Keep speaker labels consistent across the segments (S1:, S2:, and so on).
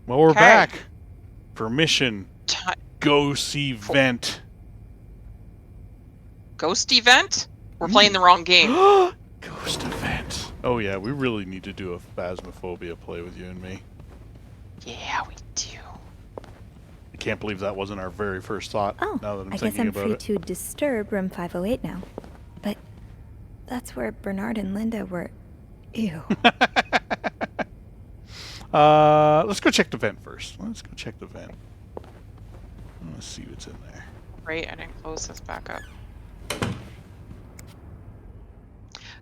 S1: Well, we're back. Permission. Go see vent.
S2: Ghost event? We're playing the wrong game.
S1: Ghost event. Oh yeah, we really need to do a Phasmophobia play with you and me.
S2: Yeah, we do.
S1: I can't believe that wasn't our very first thought.
S3: Oh,
S1: now that
S3: I guess I'm free
S1: it.
S3: to disturb room 508 now. But that's where Bernard and Linda were. Ew.
S1: Let's go check the vent first. Let's go check the vent. Let's see what's in there.
S2: Right, I didn't close this back up.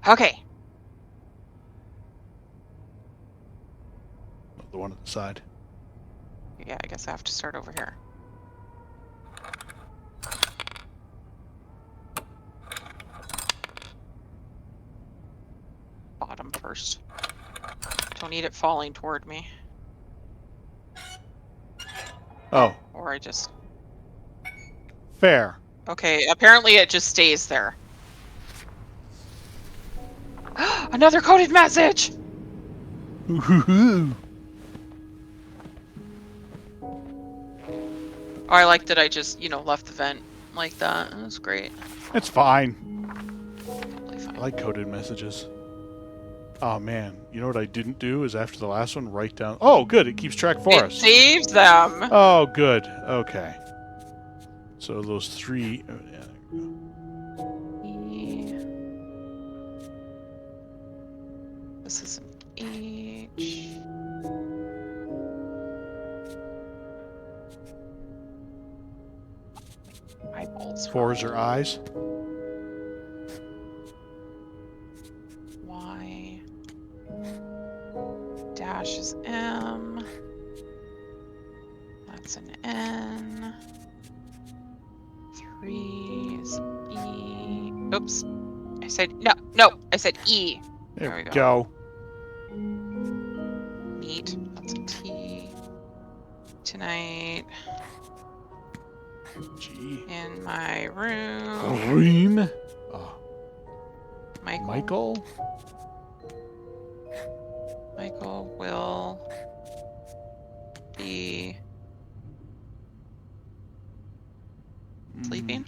S2: Okay.
S1: The one at the side.
S2: Yeah, I guess I have to start over here. Bottom first. Don't need it falling toward me.
S1: Oh.
S2: Or I just...
S1: Fair.
S2: Okay, apparently it just stays there. Another coded message!
S1: Ooh.
S2: Oh, I like that I just, left the vent like that. That was great.
S1: It's fine.
S2: Totally fine.
S1: I like coded messages. Oh man, you know what I didn't do is after the last one, write down... Oh, good, it keeps track for us.
S2: It saves them!
S1: Oh, good. Okay. So those three... Oh, yeah, there we go.
S2: This is an H. Eyeballs.
S1: Fours are eyes.
S2: Y. Dash is M. That's an N. 3 is E. Oops. I said no. I said E.
S1: There we go.
S2: Neat. That's a T. Tonight.
S1: G.
S2: In my room.
S1: Room. Oh.
S2: Michael will be sleeping.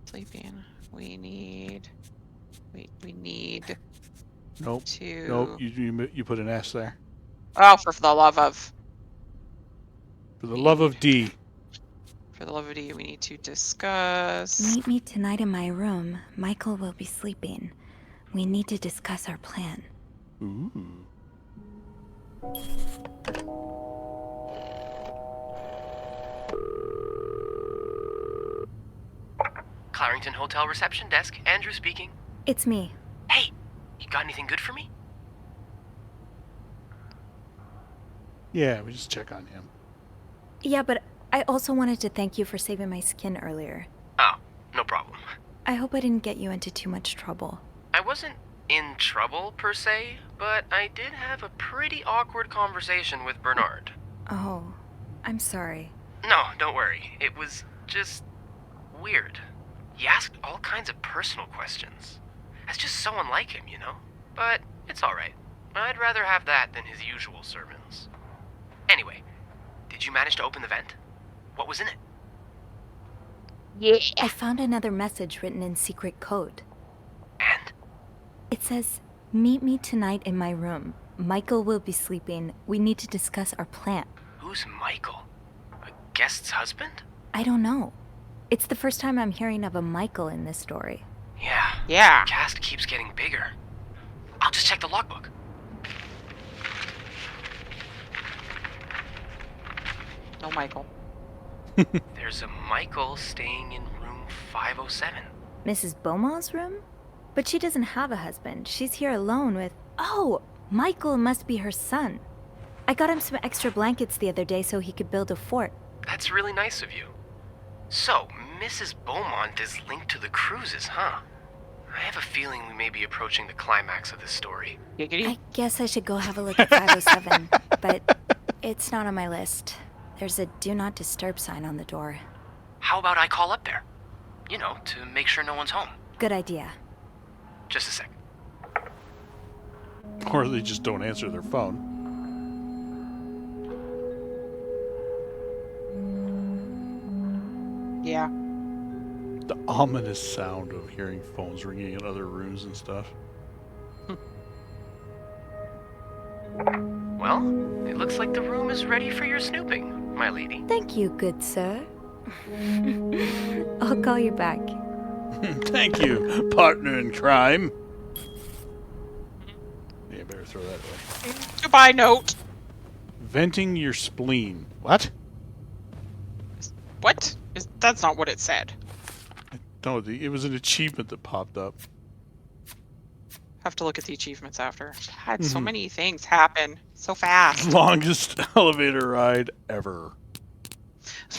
S2: Sleeping. We need.
S1: Nope.
S2: To.
S1: Nope. You put an S there.
S2: Oh, for the love of.
S1: For the love of D.
S2: For the love of D, we need to discuss.
S3: Meet me tonight in my room. Michael will be sleeping. We need to discuss our plan.
S1: Ooh.
S4: Clarington Hotel reception desk. Andrew speaking.
S3: It's me.
S4: Hey, you got anything good for me?
S1: Yeah, we just check on him.
S3: Yeah, but I also wanted to thank you for saving my skin earlier.
S4: Oh, no problem.
S3: I hope I didn't get you into too much trouble.
S4: I wasn't in trouble, per se, but I did have a pretty awkward conversation with Bernard.
S3: Oh, I'm sorry.
S4: No, don't worry. It was just weird. He asked all kinds of personal questions. That's just so unlike him, you know? But it's alright. I'd rather have that than his usual sermons. Anyway, did you manage to open the vent? What was in it?
S2: Yeah.
S3: I found another message written in secret code.
S4: And?
S3: It says, meet me tonight in my room. Michael will be sleeping. We need to discuss our plan.
S4: Who's Michael? A guest's husband?
S3: I don't know. It's the first time I'm hearing of a Michael in this story.
S2: Yeah.
S4: The cast keeps getting bigger. I'll just check the logbook.
S2: No, Michael.
S4: There's a Michael staying in room 507.
S3: Mrs. Beaumont's room? But she doesn't have a husband. She's here alone with... Oh, Michael must be her son. I got him some extra blankets the other day so he could build a fort.
S4: That's really nice of you. So, Mrs. Beaumont is linked to the cruises, huh? I have a feeling we may be approaching the climax of this story.
S2: Giggity.
S3: I guess I should go have a look at 507, but it's not on my list. There's a do not disturb sign on the door.
S4: How about I call up there? You know, to make sure no one's home.
S3: Good idea.
S4: Just a sec.
S1: Or they just don't answer their phone.
S2: Yeah.
S1: The ominous sound of hearing phones ringing in other rooms and stuff.
S4: Well, it looks like the room is ready for your snooping, my lady.
S3: Thank you, good sir. I'll call you back.
S1: Thank you, partner in crime. Yeah, better throw that away.
S2: Goodbye note.
S1: Venting your spleen. What?
S2: What? That's not what it said.
S1: No, it was an achievement that popped up.
S2: Have to look at the achievements after. God, so many things happen so fast.
S1: Longest elevator ride ever.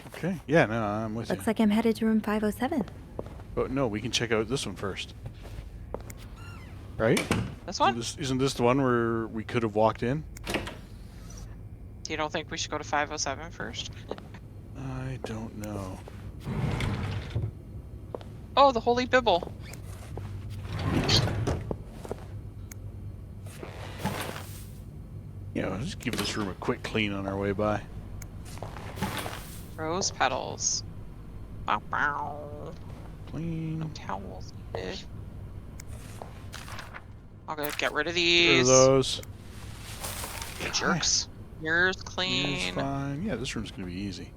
S1: Okay, yeah, no, I'm with
S3: Looks
S1: you.
S3: like I'm headed to room 507.
S1: But no, we can check out this one first. Right?
S2: This one?
S1: Isn't this the one where we could have walked in?
S2: You don't think we should go to 507 first?
S1: I don't know.
S2: Oh, the Holy Bible.
S1: Yeah, let's just give this room a quick clean on our way by.
S2: Rose petals. Bow, bow.
S1: Clean.
S2: Towels needed. I'll go get rid of
S1: Rid
S2: these.
S1: of those.
S2: Jerks. Yours
S1: Here's
S2: clean.
S1: fine. Yeah, this room's gonna be easy.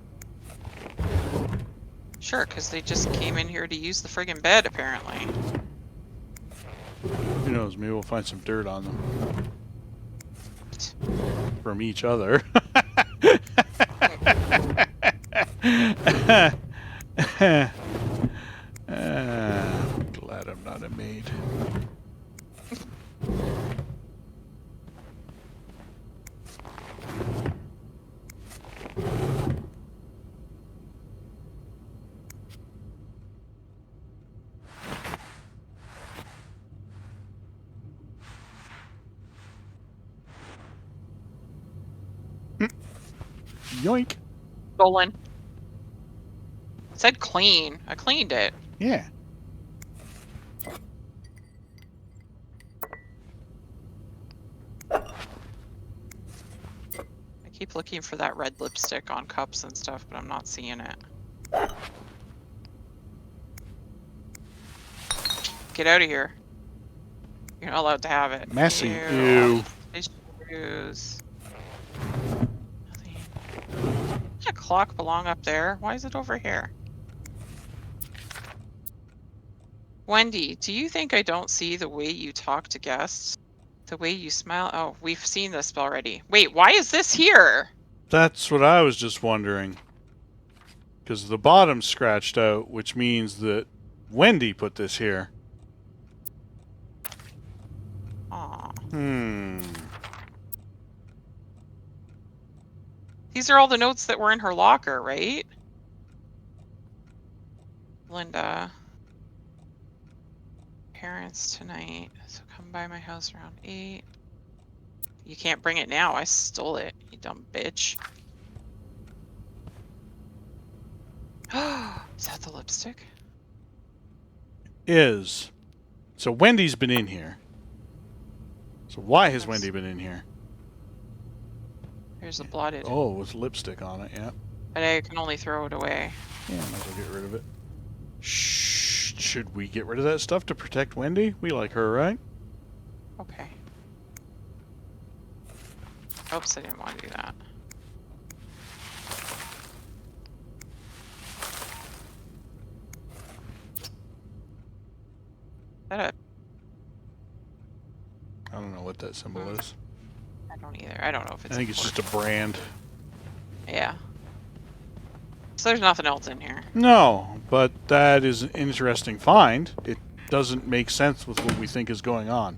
S2: Sure, because they just came in here to use the friggin' bed, apparently.
S1: Who knows? Maybe we'll find some dirt on them. From each other. I'm glad I'm not a maid. Yoink.
S2: Stolen. It said clean. I cleaned it.
S1: Yeah.
S2: I keep looking for that red lipstick on cups and stuff, but I'm not seeing it. Get out of here. You're not allowed to have it.
S1: Messy.
S2: Ew.
S1: Ew.
S2: Tissues. Nothing. Does a clock belong up there? Why is it over here? Wendy, do you think I don't see the way you talk to guests? The way you smile? Oh, we've seen this already. Wait, why is this here?
S1: That's what I was just wondering. Because the bottom's scratched out, which means that Wendy put this here.
S2: Aw. These are all the notes that were in her locker, right? Linda. Parents tonight, so come by my house around 8. You can't bring it now. I stole it, you dumb bitch. Is that the lipstick?
S1: Is. So Wendy's been in here. So why has Wendy been in here?
S2: Here's the blotted.
S1: Oh, with lipstick on it, yeah.
S2: But I can only throw it away.
S1: Yeah, might as well get rid of it. Shh. Should we get rid of that stuff to protect Wendy? We like her, right?
S2: Okay. Oops, I didn't want to do that. Is that a...
S1: I don't know what that symbol is.
S2: I don't either. I don't know if it's...
S1: I think it's just a brand.
S2: Yeah. So there's nothing else in here.
S1: No, but that is an interesting find. It doesn't make sense with what we think is going on.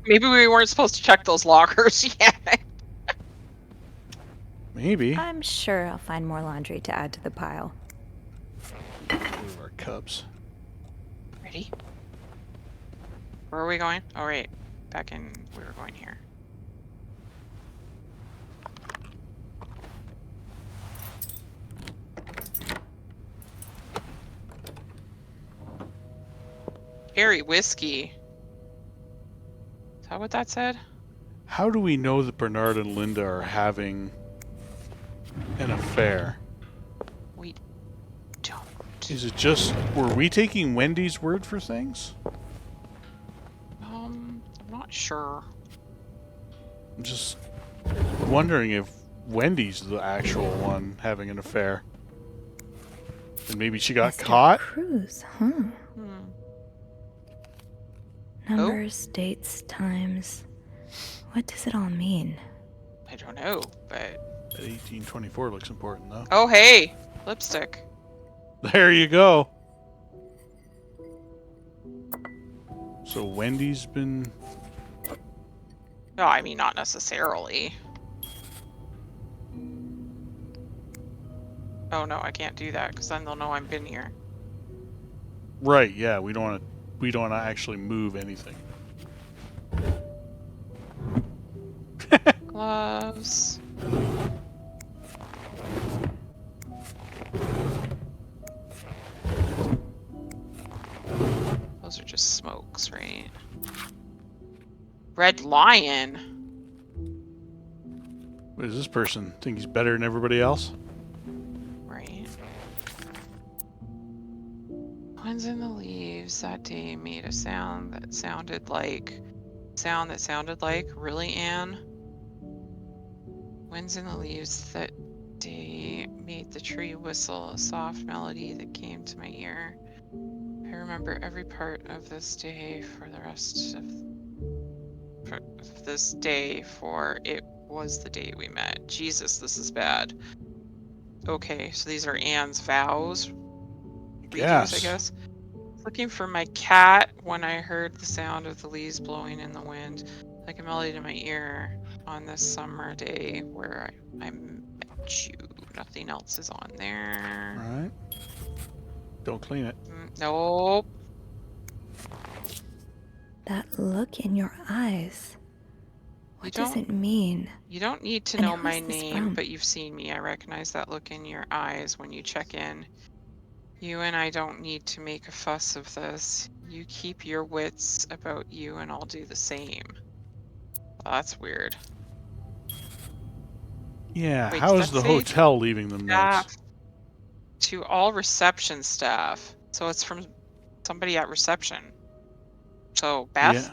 S2: Maybe we weren't supposed to check those lockers yet.
S1: Maybe.
S3: I'm sure I'll find more laundry to add to the pile.
S1: Move our cups.
S2: Ready? Where are we going? Oh, right. Back in... We were going here. Harry whiskey. Is that what that said?
S1: How do we know that Bernard and Linda are having an affair?
S2: We don't.
S1: Is it just... Were we taking Wendy's word for things?
S2: I'm not sure.
S1: I'm just wondering if Wendy's the actual one having an affair. And maybe she got
S3: Mr.
S1: caught?
S3: Cruz, huh?
S2: Hmm.
S3: Numbers, dates, times. What does it all mean?
S2: I don't know, but...
S1: That 1824 looks important, though.
S2: Oh, hey! Lipstick.
S1: There you go. So Wendy's been...
S2: No, I mean, not necessarily. Oh, no, I can't do that, because then they'll know I've been here.
S1: Right, yeah, we don't want to actually move anything.
S2: Gloves. Those are just smokes, right? Red Lion.
S1: What does this person think he's better than everybody else?
S2: Right. Winds in the leaves that day made a sound that sounded like... Really, Anne? Winds in the leaves that day made the tree whistle, a soft melody that came to my ear. I remember every part of this day for the rest of this day, for it was the day we met. Jesus, this is bad. Okay, so these are Anne's vows. Redos, I guess. Looking for my cat when I heard the sound of the leaves blowing in the wind, like a melody to my ear on this summer day where I met you. Nothing else is on there.
S1: Alright. Don't clean it.
S2: Nope.
S3: That look in your eyes. What does
S2: don't-
S3: it mean?
S2: You don't need to
S3: And
S2: know
S3: who
S2: my
S3: is this
S2: name,
S3: from?
S2: but you've seen me. I recognize that look in your eyes when you check in. You and I don't need to make a fuss of this. You keep your wits about you and I'll do the same. Well, that's weird.
S1: Yeah,
S2: Wait,
S1: how
S2: does
S1: is
S2: that
S1: the
S2: say
S1: hotel leaving them
S2: Staff
S1: notes?
S2: to all reception staff. So it's from somebody at reception. So Beth?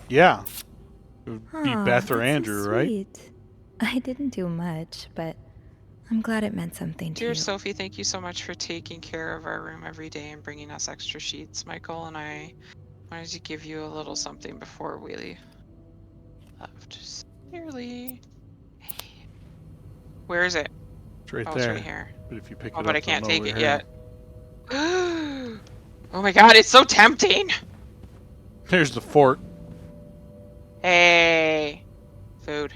S1: Yeah. Yeah. It would be
S3: Aw,
S1: Beth or
S3: that's so
S1: Andrew, right?
S3: sweet. I didn't do much, but I'm glad it meant something to
S2: Dear
S3: you.
S2: Sophie, thank you so much for taking care of our room every day and bringing us extra sheets. Michael and I wanted to give you a little something before we left. Sincerely. Where is it?
S1: It's right
S2: Oh,
S1: there.
S2: it's right here.
S1: But if you pick
S2: Oh,
S1: it
S2: but
S1: up,
S2: I can't
S1: they'll know
S2: take it
S1: we're here.
S2: yet. Oh my god, it's so tempting!
S1: There's the fort.
S2: Hey. Food.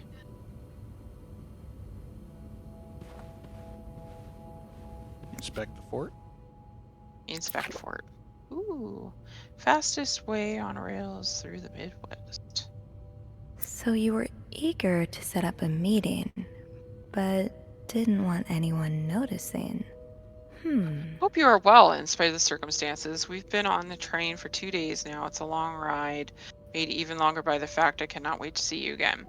S1: Inspect the fort.
S2: Inspect fort. Ooh. Fastest way on rails through the Midwest.
S3: So you were eager to set up a meeting, but didn't want anyone noticing.
S2: Hope you are well in spite of the circumstances. We've been on the train for 2 days now. It's a long ride, made even longer by the fact I cannot wait to see you again.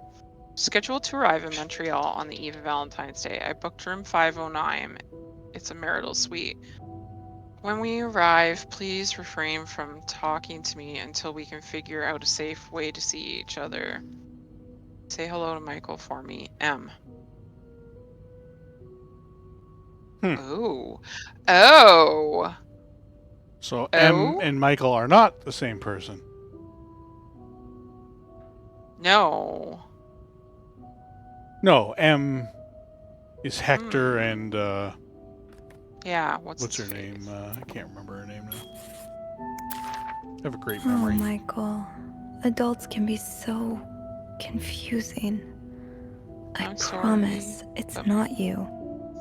S2: Scheduled to arrive in Montreal on the eve of Valentine's Day. I booked room 509. It's a marital suite. When we arrive, please refrain from talking to me until we can figure out a safe way to see each other. Say hello to Michael for me, M. Oh. Oh.
S1: So M
S2: Oh?
S1: and Michael are not the same person.
S2: No.
S1: No, M is Hector and
S2: Yeah,
S1: what's
S2: his
S1: her
S2: face?
S1: name? I can't remember her name now. I have a great
S3: Oh,
S1: memory.
S3: Michael. Adults can be so confusing. I
S2: I'm sorry,
S3: promise it's
S2: but-
S3: not you.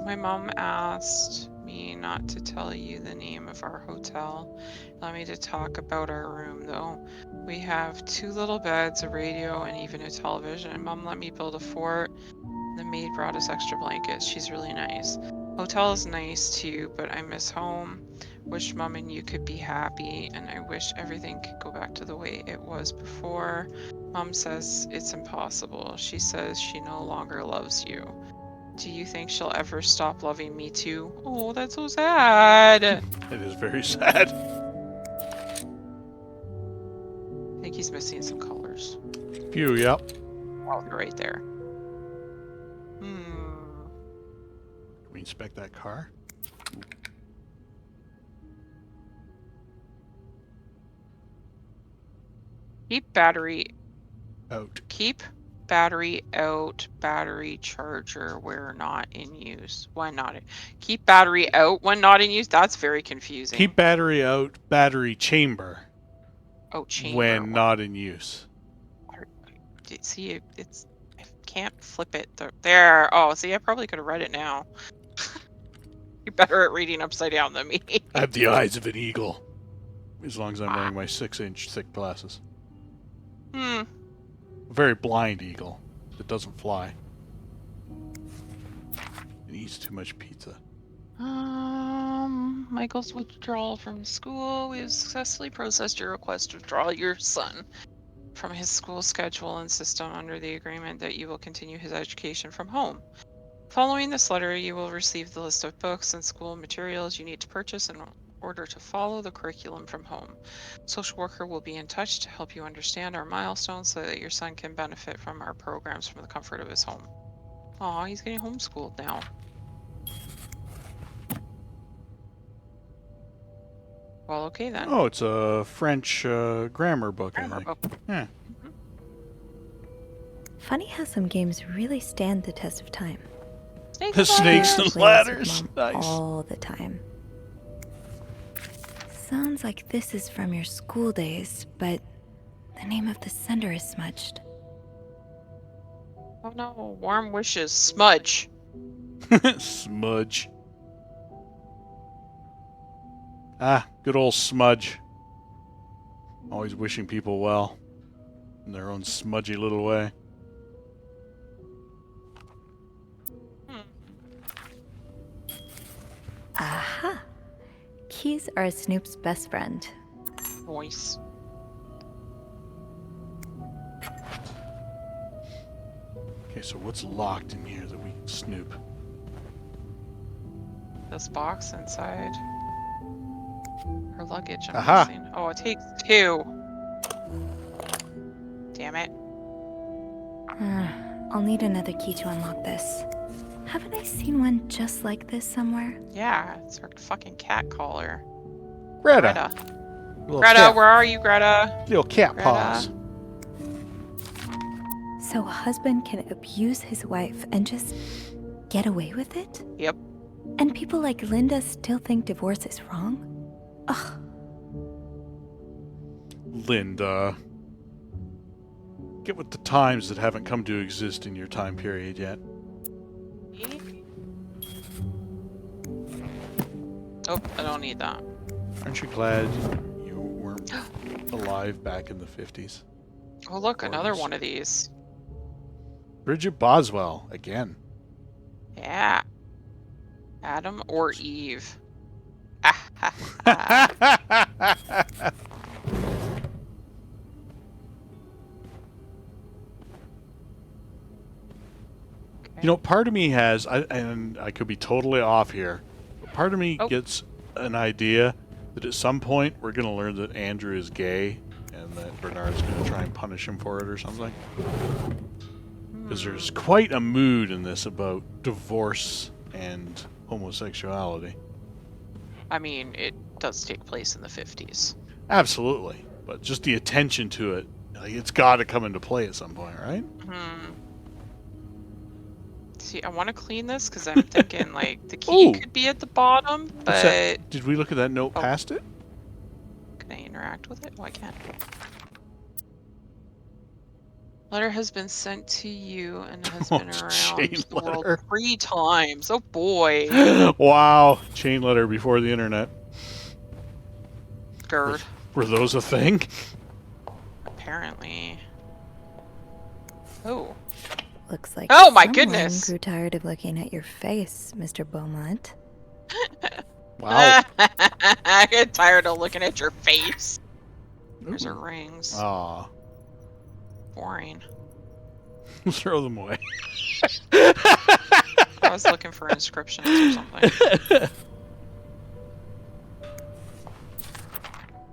S2: My mom asked me not to tell you the name of our hotel. Allow me to talk about our room, though. We have 2 little beds, a radio, and even a television. Mom let me build a fort. The maid brought us extra blankets. She's really nice. Hotel is nice too, but I miss home. Wish Mom and you could be happy, and I wish everything could go back to the way it was before. Mom says it's impossible. She says she no longer loves you. Do you think she'll ever stop loving me too? Oh, that's so sad.
S1: It is very sad.
S2: I think he's missing some colors.
S1: Phew, yep.
S2: Oh, they're right there.
S1: Can we inspect that car?
S2: Keep battery
S1: Out.
S2: Keep battery out, battery charger where not in use. When not in, keep battery out when not in use. That's very confusing.
S1: Keep battery out, battery chamber.
S2: Oh, chamber.
S1: When not in use.
S2: See, it's I can't flip it. There. Oh, see, I probably could have read it now. You're better at reading upside down than me.
S1: I have the eyes of an eagle. As long as I'm wearing my 6-inch thick glasses. A very blind eagle that doesn't fly. It eats too much pizza.
S2: Michael's withdrawal from school. We have successfully processed your request to withdraw your son from his school schedule and system under the agreement that you will continue his education from home. Following this letter, you will receive the list of books and school materials you need to purchase in order to follow the curriculum from home. Social worker will be in touch to help you understand our milestones so that your son can benefit from our programs from the comfort of his home. Aw, he's getting homeschooled now. Well, okay then.
S1: Oh, it's a French grammar book, I think. Yeah.
S3: Funny how some games really stand the test of time.
S1: Snakes and ladders.
S3: Mom
S1: Nice.
S3: all the time. Sounds like this is from your school days, but the name of the sender is smudged.
S2: Oh no, warm wishes. Smudge.
S1: Smudge. Ah, good old Smudge. Always wishing people well. In their own smudgy little way.
S3: Aha! Keys are Snoop's best friend.
S2: Voice.
S1: Okay, so what's locked in here that we can snoop?
S2: This box inside. Her luggage, I'm
S1: Aha.
S2: guessing. Oh, it takes 2. Damn it.
S3: I'll need another key to unlock this. Haven't I seen one just like this somewhere?
S2: Yeah, it's her fucking cat collar.
S1: Greta. Little
S2: Greta,
S1: cat,
S2: where are you, Greta?
S1: little cat
S2: Greta?
S1: paws.
S3: So a husband can abuse his wife and just get away with it?
S2: Yep.
S3: And people like Linda still think divorce is wrong? Ugh.
S1: Linda. Get with the times that haven't come to exist in your time period yet.
S2: Oh, I don't need that.
S1: Aren't you glad you weren't alive back in the 50s?
S2: Oh, look, another
S1: 40s.
S2: one of these.
S1: Bridget Boswell, again.
S2: Yeah. Adam or Eve? Ah, ha, ha.
S1: You know, part of me has, and I could be totally off here, but part of me gets an idea that at some point we're going to learn that Andrew is gay and that Bernard's going to try and punish him for it or something. Because there's quite a mood in this about divorce and homosexuality.
S2: I mean, it does take place in the 50s.
S1: Absolutely. But just the attention to it, like, it's got to come into play at some point, right?
S2: See, I want to clean this because I'm thinking, like, the key could be at the bottom,
S1: What's
S2: but...
S1: that? Did we look at that note past it?
S2: Can I interact with it? Oh, I can't. Letter has been sent to you and has been around
S1: chain
S2: the world
S1: letter.
S2: 3 times. Oh, boy.
S1: Wow. Chain letter before the internet.
S2: Gerd.
S1: Were those a thing?
S2: Apparently. Oh.
S3: Looks like
S2: Oh, my
S3: someone
S2: goodness.
S3: grew tired of looking at your face, Mr. Beaumont.
S1: Wow.
S2: I get tired of looking at your face. There's her rings.
S1: Aw.
S2: Boring.
S1: Throw them away.
S2: I was looking for inscriptions or something.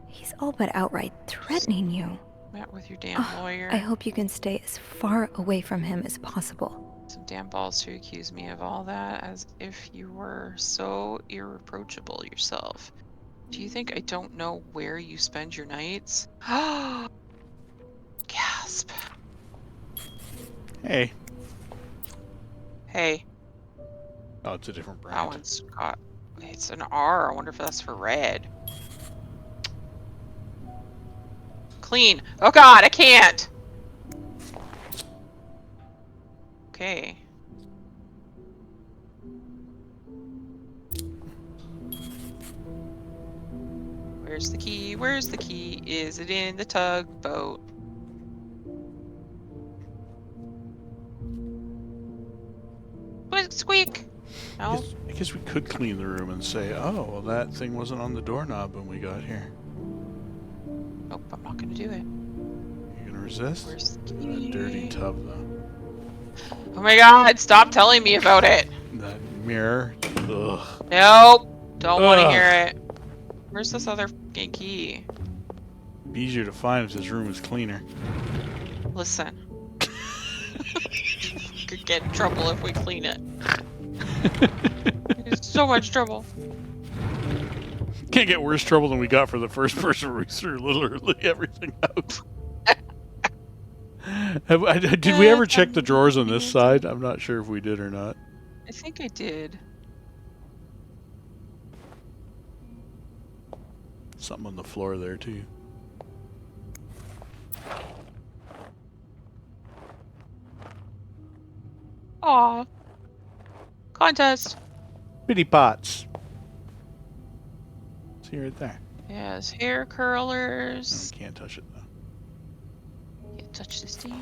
S3: He's all but outright threatening you.
S2: Met with your damn lawyer.
S3: I hope you can stay as far away from him as possible.
S2: Some damn balls to accuse me of all that, as if you were so irreproachable yourself. Do you think I don't know where you spend your nights? Gasp.
S1: Hey.
S2: Hey,
S1: Oh, it's a different brand.
S2: that one's got... It's an R. I wonder if that's for red. Clean. Oh god, I can't! Okay. Where's the key? Where's the key? Is it in the tugboat? Squeak! No?
S1: I guess we could clean the room and say, oh, well, that thing wasn't on the doorknob when we got here.
S2: Nope, I'm not gonna do it.
S1: You gonna resist?
S2: Where's the
S1: That
S2: key?
S1: dirty tub, though.
S2: Oh my god, stop telling me about it!
S1: That mirror. Ugh.
S2: Nope! Don't want to
S1: Ugh.
S2: hear it. Where's this other fucking key?
S1: Be easier to find if this room is cleaner.
S2: Listen. Could get in trouble if we clean it. There's so much trouble.
S1: Can't get worse trouble than we got for the first person where we threw literally everything out. Did we ever check the drawers on this side? I'm not sure if we did or not.
S2: I think I did.
S1: Something on the floor there, too.
S2: Aw. Contest.
S1: Bitty pots. See right there.
S2: Yes, hair curlers.
S1: Can't touch it, though.
S2: Can't touch this thing.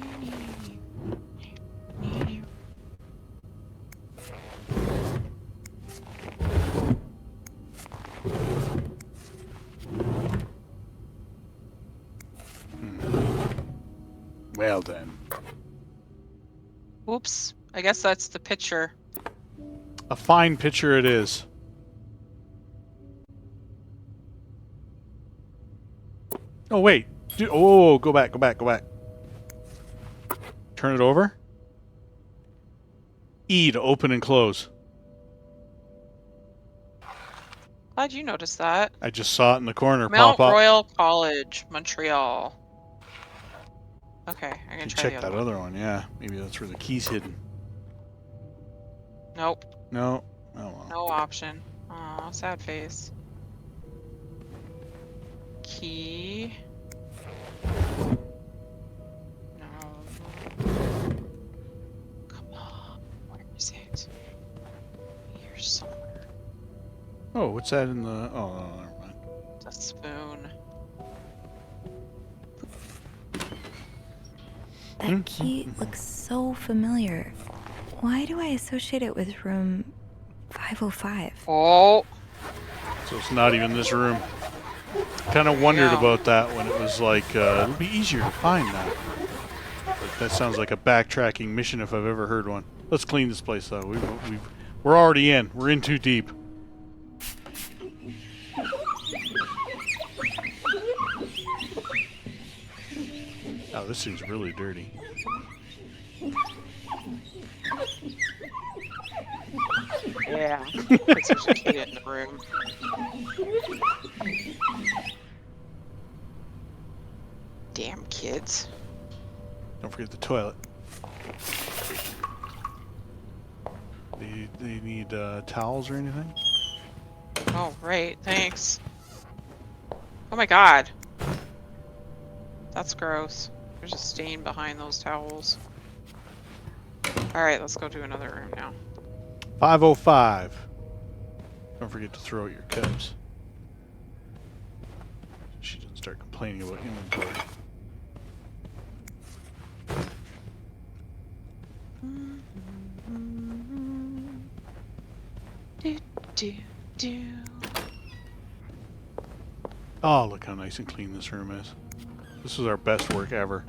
S1: Well, then.
S2: Whoops. I guess that's the picture.
S1: A fine picture it is. Oh, wait. Oh, go back, go back, go back. Turn it over. E to open and close.
S2: Glad you noticed that.
S1: I just saw it in the corner
S2: Mount
S1: pop up.
S2: Royal College, Montreal. Okay, I'm gonna
S1: You
S2: try
S1: check
S2: the
S1: that
S2: other one.
S1: other one, yeah. Maybe that's where the key's hidden.
S2: Nope,
S1: No. Oh, well.
S2: no option. Aw, sad face. Key. No. Come on, where is it? Here somewhere.
S1: Oh, what's that in the... Oh, no, never mind.
S2: It's a spoon.
S3: That key looks so familiar. Why do I associate it with room 505?
S2: Oh!
S1: So it's not even this room. Kind of wondered
S2: Yeah.
S1: about that when it was like, it'll be easier to find that. But that sounds like a backtracking mission if I've ever heard one. Let's clean this place though. We're already in. We're in too deep. Oh, this seems really dirty.
S2: Yeah. It's there's a kid in the room. Damn kids.
S1: Don't forget the toilet. They need towels or anything?
S2: Oh, right. Thanks. Oh my god. That's gross. There's a stain behind those towels. Alright, let's go to another room now.
S1: 505. Don't forget to throw out your cups. She didn't start complaining about inventory.
S2: Do, do, do.
S1: Oh, look how nice and clean this room is. This is our best work ever.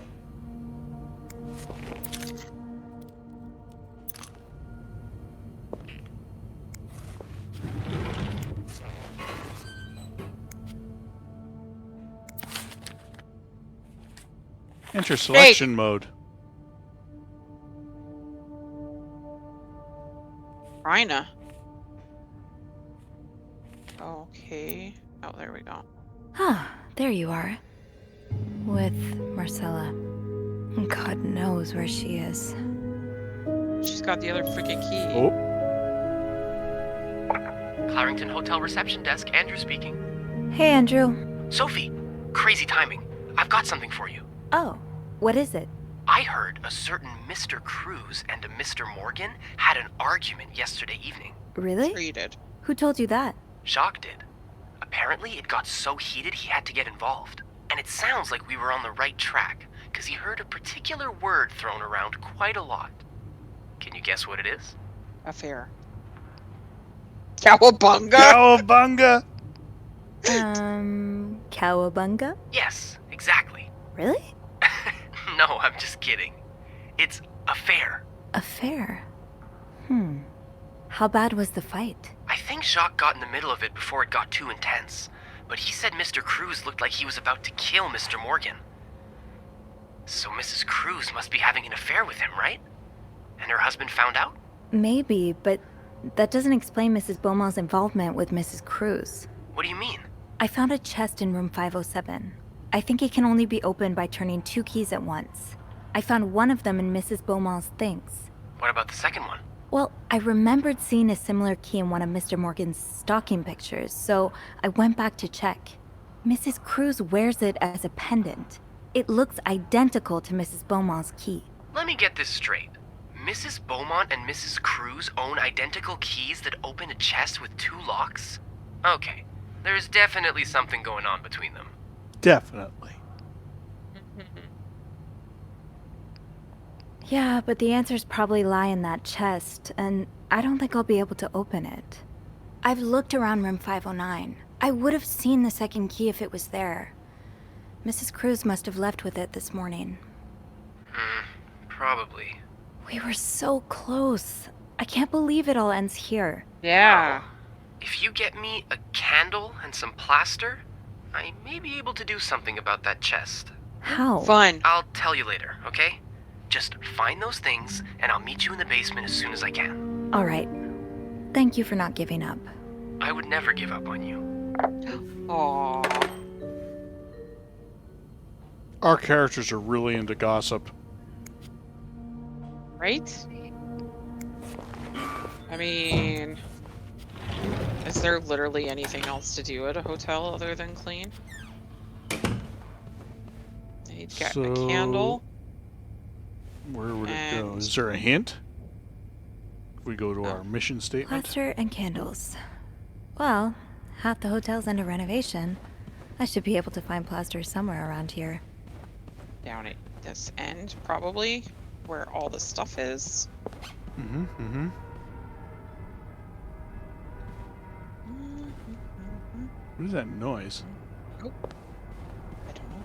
S1: Enter selection mode.
S2: Rhina. Okay. Oh, there we go.
S3: Ah, there you are. With Marcella. God knows where she is.
S2: She's got the other freaking key.
S1: Oh,
S4: Clarington Hotel reception desk, Andrew speaking.
S3: Hey, Andrew.
S4: Sophie, crazy timing. I've got something for you.
S3: Oh, what is it?
S4: I heard a certain Mr. Cruz and a Mr. Morgan had an argument yesterday evening.
S3: Really?
S2: Treated.
S3: Who told you that?
S4: Jacques did. Apparently, it got so heated he had to get involved. And it sounds like we were on the right track, because he heard a particular word thrown around quite a lot. Can you guess what it is?
S2: Affair. Cowabunga?
S1: Cowabunga!
S3: Cowabunga?
S4: Yes, exactly.
S3: Really?
S4: No, I'm just kidding. It's affair.
S3: Affair. How bad was the fight?
S4: I think Jacques got in the middle of it before it got too intense, but he said Mr. Cruz looked like he was about to kill Mr. Morgan. So Mrs. Cruz must be having an affair with him, right? And her husband found out?
S3: Maybe, but that doesn't explain Mrs. Beaumont's involvement with Mrs. Cruz.
S4: What do you mean?
S3: I found a chest in room 507. I think it can only be opened by turning 2 keys at once. I found one of them in Mrs. Beaumont's things.
S4: What about the second one?
S3: Well, I remembered seeing a similar key in one of Mr. Morgan's stocking pictures, so I went back to check. Mrs. Cruz wears it as a pendant. It looks identical to Mrs. Beaumont's key.
S4: Let me get this straight. Mrs. Beaumont and Mrs. Cruz own identical keys that open a chest with 2 locks? Okay, there's definitely something going on between them.
S1: Definitely.
S3: Yeah, but the answers probably lie in that chest, and I don't think I'll be able to open it. I've looked around room 509. I would have seen the second key if it was there. Mrs. Cruz must have left with it this morning.
S4: Probably.
S3: We were so close. I can't believe it all ends here.
S2: Yeah.
S4: If you get me a candle and some plaster, I may be able to do something about that chest.
S3: How?
S2: Fun.
S4: I'll tell you later, okay? Just find those things, and I'll meet you in the basement as soon as I can.
S3: All right. Thank you for not giving up.
S4: I would never give up on you.
S2: Aww.
S1: Our characters are really into gossip.
S2: Right? I mean, is there literally anything else to do at a hotel other than clean? Need to get a candle.
S1: Where would it go? Is there a hint? If we go to our mission statement.
S3: Plaster and candles. Well, half the hotel's under renovation. I should be able to find plaster somewhere around here.
S2: Down at this end, probably, where all the stuff is.
S1: What is that noise?
S2: Oh, I don't know.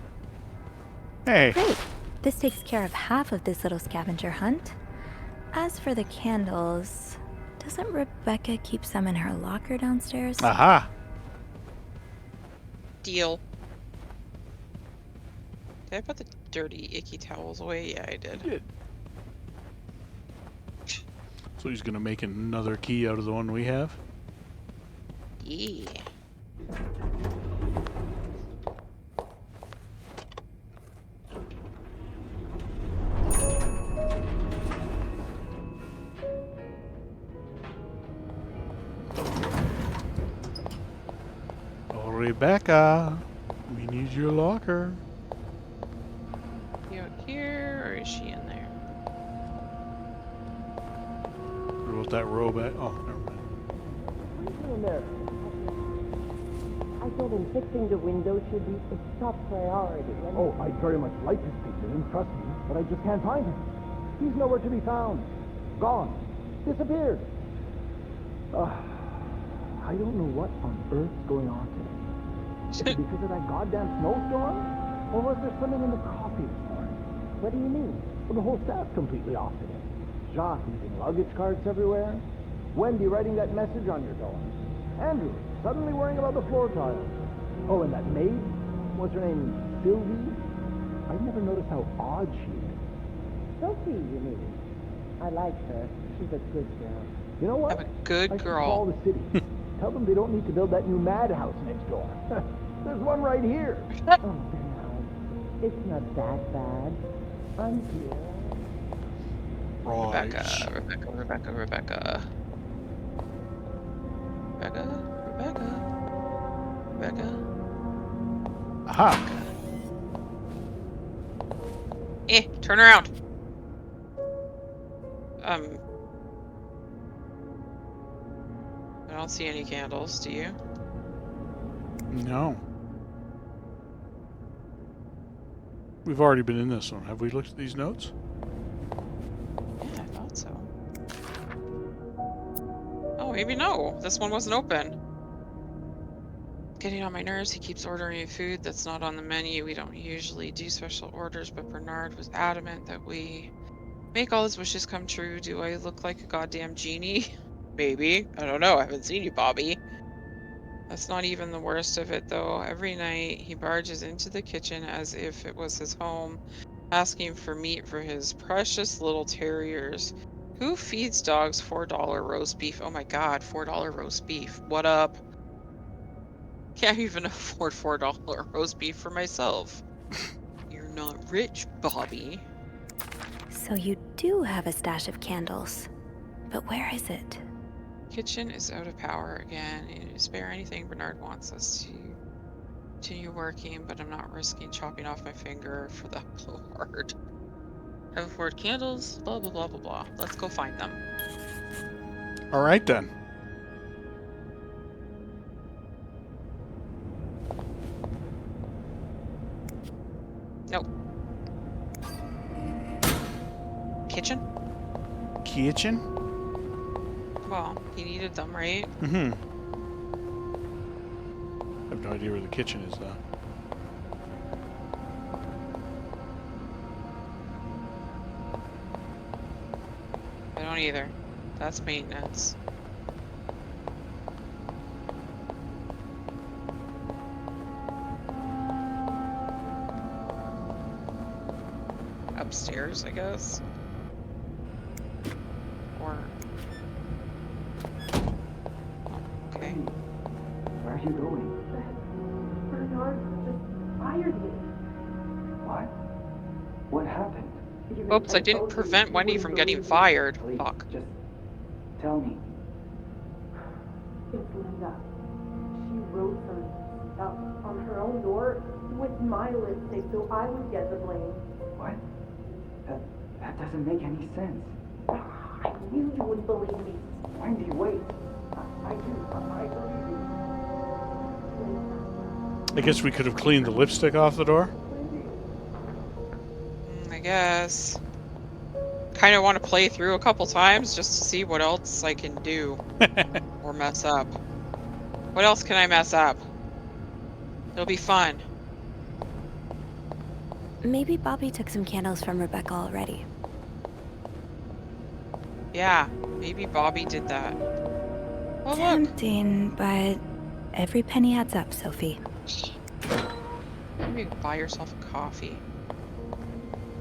S1: Hey!
S3: Great! This takes care of half of this little scavenger hunt. As for the candles, doesn't Rebecca keep some in her locker downstairs?
S1: Aha!
S2: Deal. Did I put the dirty, icky towels away? Yeah, I did.
S1: Good. So he's gonna make another key out of the one we have?
S2: Yeah.
S1: Oh, Rebecca! We need your locker.
S2: You out here, or is she in there?
S1: What about that robe at? Oh, never mind.
S5: In there. I told him fixing the window should be a top priority.
S6: Oh, I'd very much like to speak to him, trust me, but I just can't find him. He's nowhere to be found. Gone. Disappeared. I don't know what on earth's going on today. Is it because of that goddamn snowstorm? Or was there something in the coffee this morning?
S5: What do you mean?
S6: Well, the whole staff's completely off today. Jacques leaving luggage carts everywhere. Wendy writing that message on your door. Andrew suddenly worrying about the floor tiles. Oh, and that maid? What's her name? Sylvie? I've never noticed how odd she is.
S5: Sophie, you mean? I like her. She's a good girl.
S6: You know what?
S2: I'm a good
S6: I should
S2: girl.
S6: call the city. Tell them they don't need to build that new madhouse next door. There's one right here.
S5: Oh, Bernard, it's not that bad. I'm here.
S1: Right.
S2: Rebecca. Rebecca.
S1: Aha.
S2: Turn around. I don't see any candles, do you?
S1: No. We've already been in this one. Have we looked at these notes?
S2: Yeah, I thought so. Oh, maybe no. This one wasn't open. Getting on my nerves. He keeps ordering food that's not on the menu. We don't usually do special orders, but Bernard was adamant that we make all his wishes come true. Do I look like a goddamn genie? Maybe. I don't know. I haven't seen you, Bobby. That's not even the worst of it, though. Every night, he barges into the kitchen as if it was his home, asking for meat for his precious little terriers. Who feeds dogs $4 roast beef? Oh my god, $4 roast beef. What up? Can't even afford $4 roast beef for myself. You're not rich, Bobby.
S3: So you do have a stash of candles. But where is it?
S2: Kitchen is out of power again. You spare anything, Bernard wants us to continue working, but I'm not risking chopping off my finger for the blowhard. Have afford candles, blah blah blah blah blah. Let's go find them.
S1: All right then.
S2: Nope. Kitchen?
S1: Kitchen?
S2: Well, he needed them, right?
S1: Mm-hmm. I have no idea where the kitchen is, though.
S2: I don't either. That's maintenance. Upstairs, I guess. Or... Okay.
S6: Where are you going?
S5: Bernard just fired me.
S6: What? What happened?
S2: Oops, I didn't prevent Wendy from getting fired.
S6: Please,
S2: Fuck.
S6: just tell me.
S5: It's Linda. She wrote some stuff on her own door with my lipstick so I would get the blame.
S6: What? That doesn't make any sense.
S5: I knew you wouldn't believe me.
S6: Wendy, wait. I believe you.
S1: I guess we could have cleaned the lipstick off the door.
S2: I guess. Kind of want to play through a couple times just to see what else I can do. Or mess up. What else can I mess up? It'll be fun.
S3: Maybe Bobby took some candles from Rebecca already.
S2: Yeah, maybe Bobby did that. Oh, look.
S3: Tempting, but every penny adds up, Sophie.
S2: Maybe buy yourself a coffee.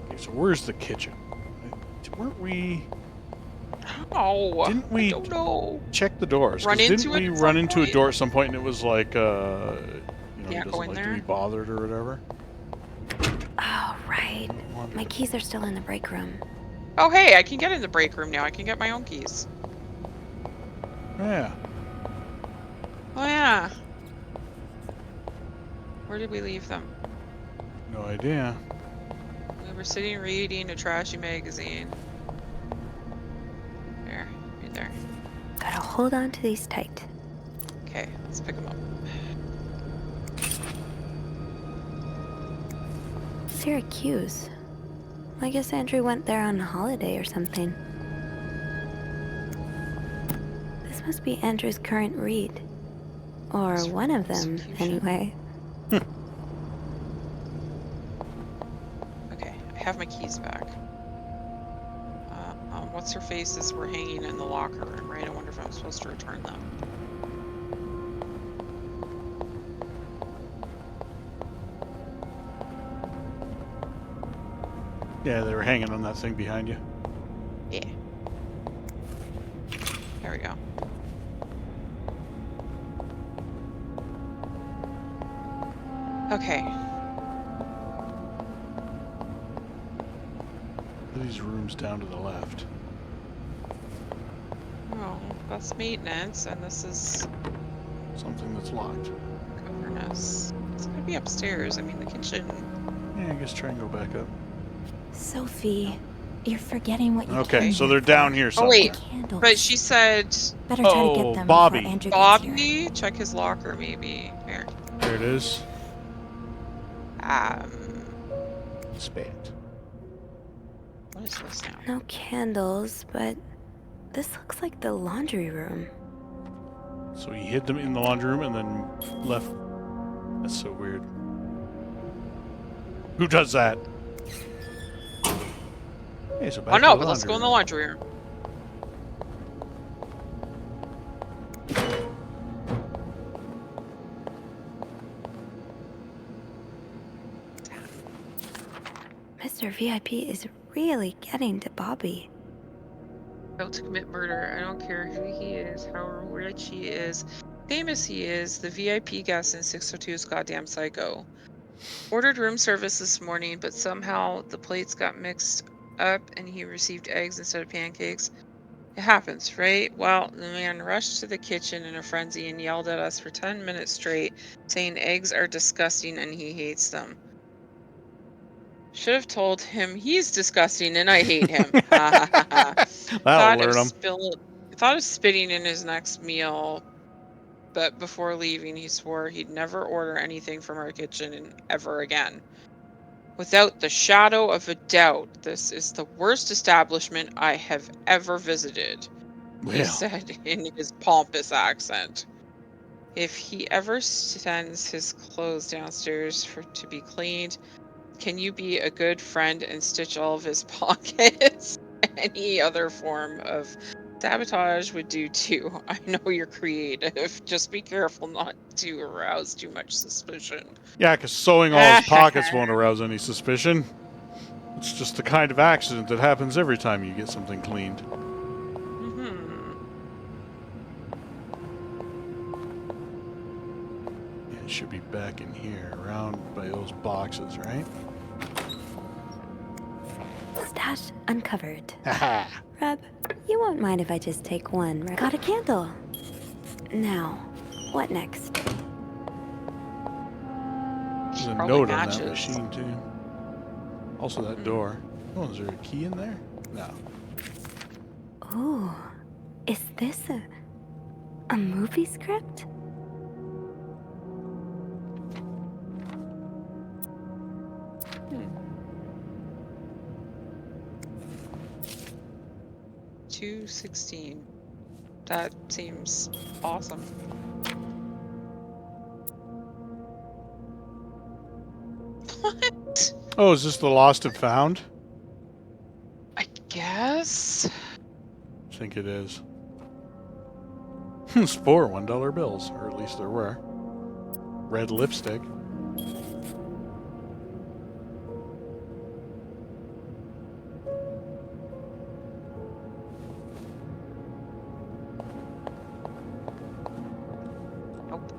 S1: Okay, so where's the kitchen? Weren't we...
S2: Oh,
S1: Didn't we
S2: I don't know.
S1: check the doors? 'Cause
S2: Run into
S1: didn't
S2: it
S1: we
S2: at
S1: run
S2: some
S1: into a
S2: point?
S1: door at some point and it was like, you know, he
S2: Yeah, go
S1: doesn't
S2: in
S1: like to
S2: there.
S1: be bothered or whatever?
S3: Oh, right.
S1: Wonder.
S3: My keys are still in the break room.
S2: Oh, hey, I can get in the break room now. I can get my own keys.
S1: Yeah.
S2: Oh, yeah. Where did we leave them?
S1: No idea.
S2: We were sitting reading a trashy magazine. There, right there.
S3: Gotta hold on to these tight.
S2: Okay, let's pick them up.
S3: Syracuse. I guess Andrew went there on a holiday or something. This must be Andrew's current read. Or one of them, anyway.
S2: Okay, I have my keys back. What's her faces were hanging in the locker room, right? I wonder if I'm supposed to return them.
S1: Yeah, they were hanging on that thing behind you.
S2: Yeah. There we go. Okay.
S1: These rooms down to the left.
S2: Oh, that's maintenance, and this is
S1: Something that's locked.
S2: governess. It's gonna be upstairs. I mean, the kitchen.
S1: Yeah, I guess try and go back up.
S3: Sophie, you're forgetting what you
S1: Okay,
S3: came
S1: so
S3: here
S1: they're down
S3: for.
S1: here
S2: Oh
S1: somewhere.
S2: wait,
S3: Candles.
S2: but she said
S3: Better try to
S1: Oh,
S3: get them
S1: Bobby.
S3: before Andrew gets here.
S2: Bobby. Check his locker, maybe. Here.
S1: There it is. Spade.
S2: What is this now?
S3: No candles, but this looks like the laundry room.
S1: So he hid them in the laundry room and then left. That's so weird. Who does that? Hey, so back
S2: Oh no,
S1: to the
S2: but let's go in the laundry room.
S3: Mr. VIP is really getting to Bobby.
S2: About to commit murder. I don't care who he is, how rich he is, famous he is. The VIP guest in 602 is goddamn psycho. Ordered room service this morning, but somehow the plates got mixed up and he received eggs instead of pancakes. It happens, right? Well, the man rushed to the kitchen in a frenzy and yelled at us for 10 minutes straight, saying eggs are disgusting and he hates them. Should have told him he's disgusting and I hate him. Ha ha ha.
S1: That'll learn him.
S2: Thought of spitting in his next meal, but before leaving, he swore he'd never order anything from our kitchen ever again. Without the shadow of a doubt, this is the worst establishment I have ever visited, he
S1: Well,
S2: said in his pompous accent. If he ever sends his clothes downstairs to be cleaned, can you be a good friend and stitch all of his pockets? Any other form of sabotage would do too. I know you're creative. Just be careful not to arouse too much suspicion.
S1: yeah, because sewing all his pockets won't arouse any suspicion. It's just the kind of accident that happens every time you get something cleaned. Yeah, it should be back in here, around by those boxes, right?
S3: Stash uncovered.
S1: Haha.
S3: Reb, you won't mind if I just take one, right? Got a candle. Now, what next?
S1: There's a
S2: Probably
S1: note on that
S2: matches.
S1: machine, too. Also, that door. Oh, is there a key in there? No.
S3: Ooh, is this a movie script?
S2: Hmm. 216. That seems awesome. What?
S1: Oh, is this the lost and found?
S2: I guess.
S1: I think it is. It's 4 $1 bills, or at least there were. Red lipstick.
S2: Nope.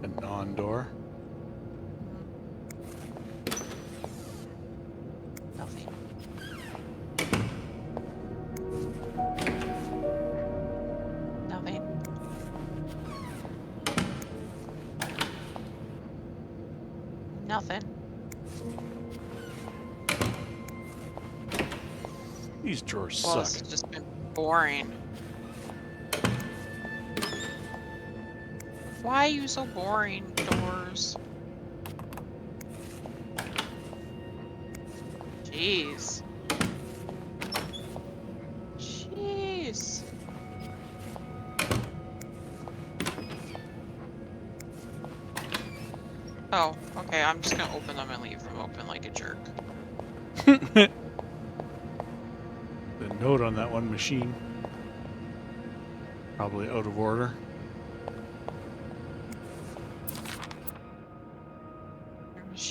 S1: A non-door.
S2: Nothing. Nothing. Nothing.
S1: These drawers
S2: Well,
S1: suck.
S2: this has just been boring. Why are you so boring, doors? Jeez. Jeez. Oh, okay, I'm just gonna open them and leave them open like a jerk.
S1: The note on that one machine. Probably out of order.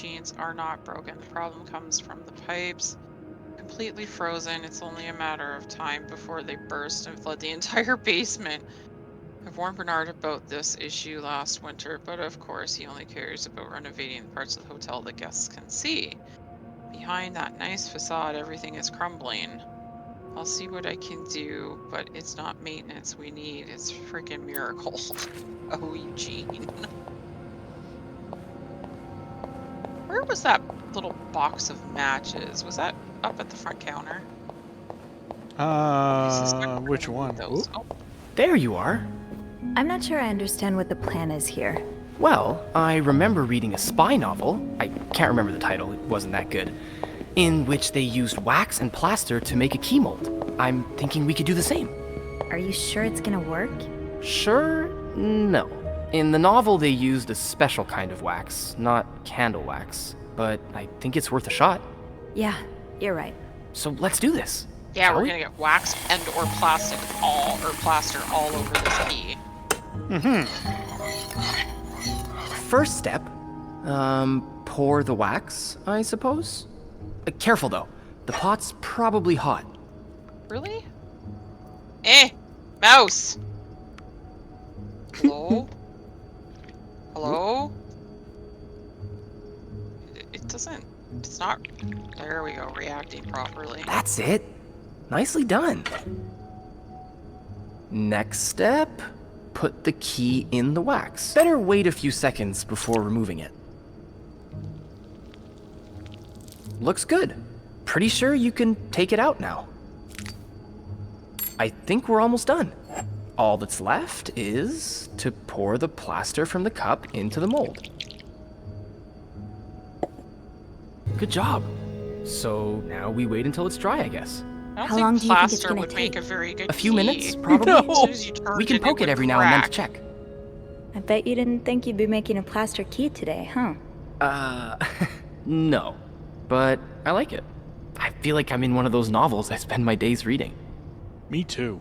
S2: machines are not broken. The problem comes from the pipes. Completely frozen. It's only a matter of time before they burst and flood the entire basement. I've warned Bernard about this issue last winter, but of course he only cares about renovating the parts of the hotel that guests can see. Behind that nice facade, everything is crumbling. I'll see what I can do, but it's not maintenance we need. It's a freaking miracle. Oh, Eugene. Where was that little box of matches? Was that up at the front counter?
S1: Which one?
S2: Those.
S1: Ooh.
S2: Oh,
S7: There you are.
S3: I'm not sure I understand what the plan is here.
S7: Well, I remember reading a spy novel, I can't remember the title, it wasn't that good, in which they used wax and plaster to make a key mold. I'm thinking we could do the same.
S3: Are you sure it's gonna work?
S7: Sure? No. In the novel, they used a special kind of wax, not candle wax. But I think it's worth a shot.
S3: Yeah, you're right.
S7: So let's do this.
S2: yeah,
S7: shall
S2: we're
S7: we?
S2: gonna get wax and or plaster all over this key.
S7: First step, pour the wax, I suppose? Careful though, the pot's probably hot.
S2: Really? Mouse! Hello? Hello? It doesn't... It's not... There we go, reacting properly.
S7: That's it. Nicely done. Next step, put the key in the wax. Better wait a few seconds before removing it. Looks good. Pretty sure you can take it out now. I think we're almost done. All that's left is to pour the plaster from the cup into the mold. Good job. So now we wait until it's dry, I guess.
S2: I don't
S3: How
S2: think
S3: long do you think it's
S2: plaster
S3: gonna
S2: would make
S3: take?
S2: a very good
S7: A few
S2: key.
S7: minutes, probably.
S1: No.
S2: As soon as you turned
S7: We can poke it
S2: would
S7: every now and then to
S2: crack.
S7: check.
S3: I bet you didn't think you'd be making a plaster key today, huh?
S7: No. But I like it. I feel like I'm in one of those novels I spend my days reading.
S1: Me too.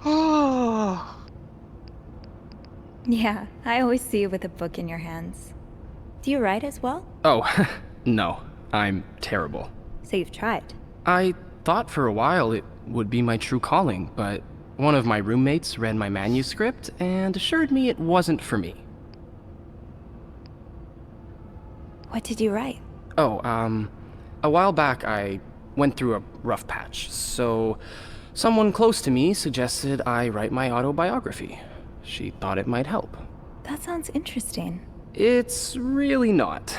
S2: Oh.
S3: Yeah, I always see you with a book in your hands. Do you write as well?
S7: Oh, no. I'm terrible.
S3: So you've tried.
S7: I thought for a while it would be my true calling, but one of my roommates read my manuscript and assured me it wasn't for me.
S3: What did you write?
S7: Oh, a while back I went through a rough patch, so someone close to me suggested I write my autobiography. She thought it might help.
S3: That sounds interesting.
S7: It's really not.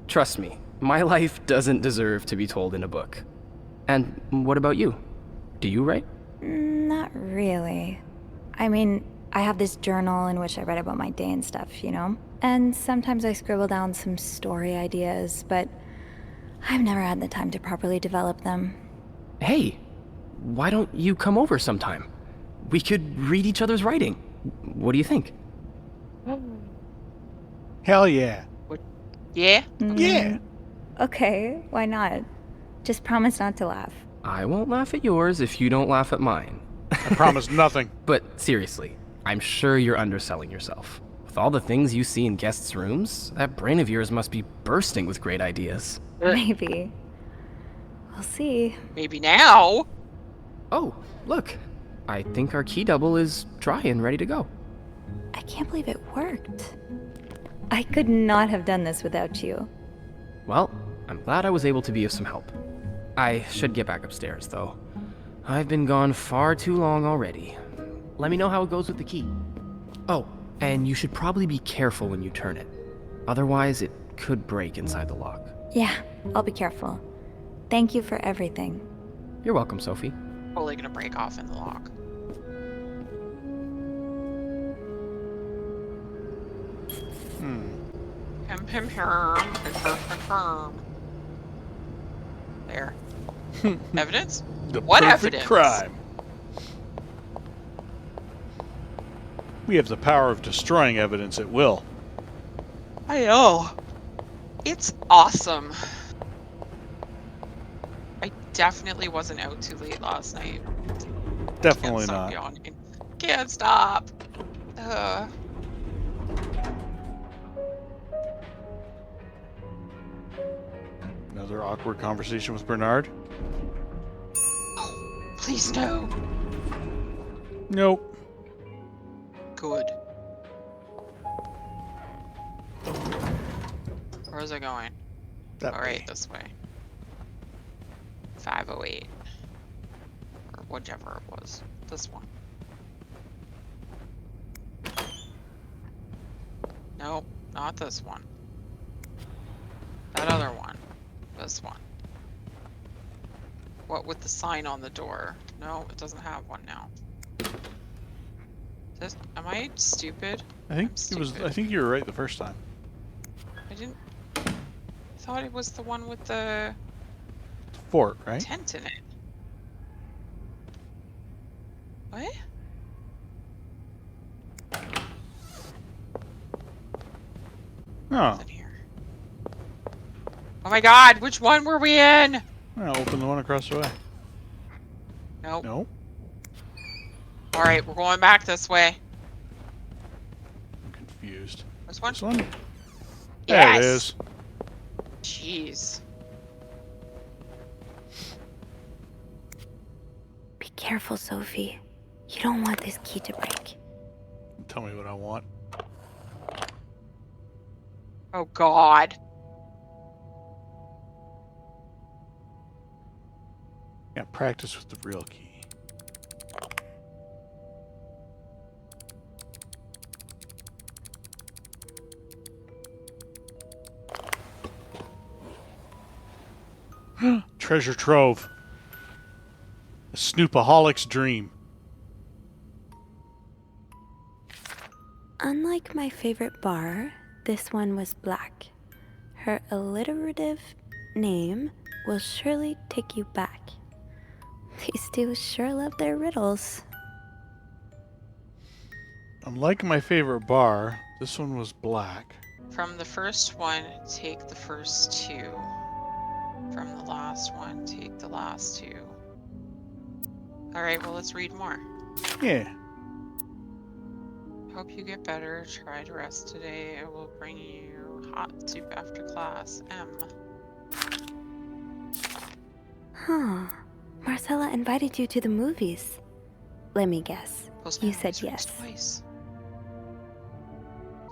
S7: Trust me, my life doesn't deserve to be told in a book. And what about you? Do you write?
S3: Not really. I mean, I have this journal in which I write about my day and stuff, you know? And sometimes I scribble down some story ideas, but I've never had the time to properly develop them.
S7: Hey, why don't you come over sometime? We could read each other's writing. What do you think?
S1: Hell yeah.
S2: Yeah?
S1: Yeah.
S3: Okay, why not? Just promise not to laugh.
S7: I won't laugh at yours if you don't laugh at mine.
S1: I promise nothing.
S7: But seriously, I'm sure you're underselling yourself. With all the things you see in guests' rooms, that brain of yours must be bursting with great ideas.
S3: Maybe. We'll see.
S2: Maybe now?
S7: Oh, look. I think our key double is dry and ready to go.
S3: I can't believe it worked. I could not have done this without you.
S7: Well, I'm glad I was able to be of some help. I should get back upstairs, though. I've been gone far too long already. Let me know how it goes with the key. Oh, and you should probably be careful when you turn it. Otherwise, it could break inside the lock.
S3: Yeah, I'll be careful. Thank you for everything.
S7: You're welcome, Sophie.
S2: Totally gonna break off in the lock. Pim pim pim. Pim pim pim pim. There. Evidence?
S1: The
S2: What
S1: perfect
S2: evidence?
S1: crime. We have the power of destroying evidence at will.
S2: I know. It's awesome. I definitely wasn't out too late last night.
S1: Definitely
S2: Can't stop
S1: not.
S2: yawning. Can't stop.
S1: Another awkward conversation with Bernard?
S2: Oh, please no.
S1: Nope.
S2: Good. Where is it going?
S1: That
S2: All right,
S1: way.
S2: this way. 508. Or whichever it was. This one. Nope, not this one. That other one. This one. What with the sign on the door? No, it doesn't have one now. Am I stupid?
S1: I think
S2: I'm
S1: it was.
S2: stupid.
S1: I think you were right the first time.
S2: I didn't. I thought it was the one with the
S1: Fort, right?
S2: tent in it. What?
S1: Oh.
S2: Nothing here. Oh my god, which one were we in?
S1: I'll open the one across the way.
S2: Nope.
S1: Nope.
S2: Alright, we're going back this way.
S1: I'm confused.
S2: This one?
S1: This one?
S2: Yes!
S1: There it is.
S2: Jeez.
S3: Be careful, Sophie. You don't want this key to break.
S1: Tell me what I want.
S2: Oh god.
S1: Yeah, practice with the real key. Treasure trove. A snoopaholic's dream.
S3: Unlike my favorite bar, this one was black. Her alliterative name will surely take you back. These two sure love their riddles.
S1: Unlike my favorite bar, this one was black.
S2: From the first one, take the first two. From the last one, take the last two. Alright, well, let's read more.
S1: Yeah.
S2: Hope you get better. Try to rest today. I will bring you hot soup after class. M.
S3: Huh. Marcella invited you to the movies. Let me guess.
S2: Postman
S3: You said
S2: always rings
S3: yes.
S2: Twice.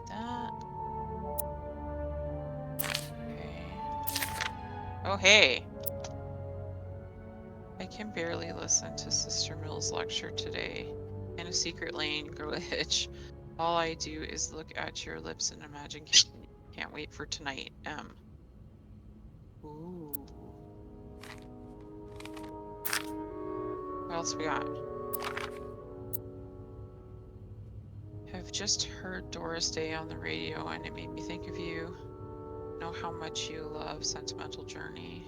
S2: That. Okay. Oh, hey. I can barely listen to Sister Mill's lecture today. In a secret lane, glitch. All I do is look at your lips and imagine can't wait for tonight. M. Ooh. What else we got? I've just heard Doris Day on the radio and it made me think of you. Know how much you love Sentimental Journey.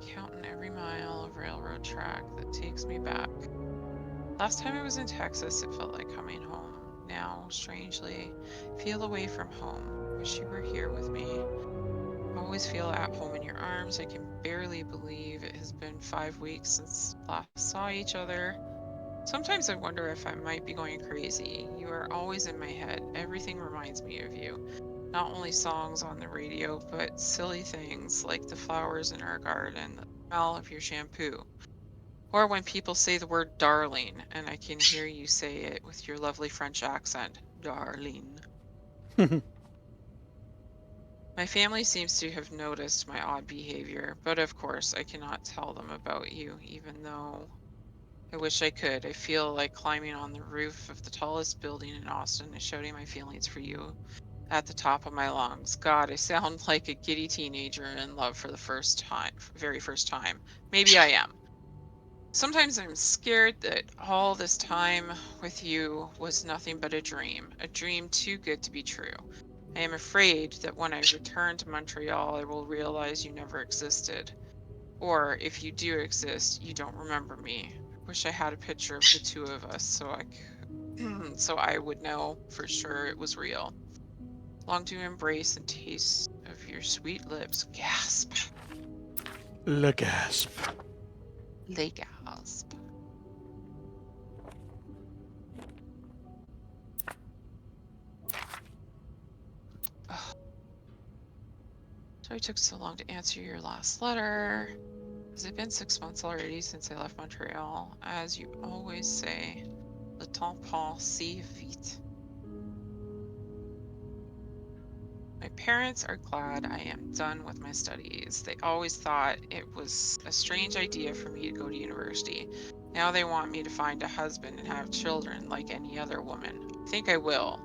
S2: Counting every mile of railroad track that takes me back. Last time I was in Texas, it felt like coming home. Now, strangely, feel away from home. Wish you were here with me. Always feel at home in your arms. I can barely believe it has been 5 weeks since last saw each other. Sometimes I wonder if I might be going crazy. You are always in my head. Everything reminds me of you. Not only songs on the radio, but silly things like the flowers in our garden, the smell of your shampoo. Or when people say the word darling, and I can hear you say it with your lovely French accent. Darling. My family seems to have noticed my odd behavior, but of course I cannot tell them about you, even though I wish I could. I feel like climbing on the roof of the tallest building in Austin and shouting my feelings for you at the top of my lungs. God, I sound like a giddy teenager in love for the first time, very first time. Maybe I am. Sometimes I'm scared that all this time with you was nothing but a dream too good to be true. I am afraid that when I return to Montreal, I will realize you never existed. Or if you do exist, you don't remember me. Wish I had a picture of the two of us so I would know for sure it was real. Long to embrace and taste of your sweet lips. Gasp.
S1: Le gasp.
S2: Le gasp. Sorry it took so long to answer your last letter. Has it been 6 months already since I left Montreal? As you always say, le temps passe si vite. My parents are glad I am done with my studies. They always thought it was a strange idea for me to go to university. Now they want me to find a husband and have children like any other woman. I think I will.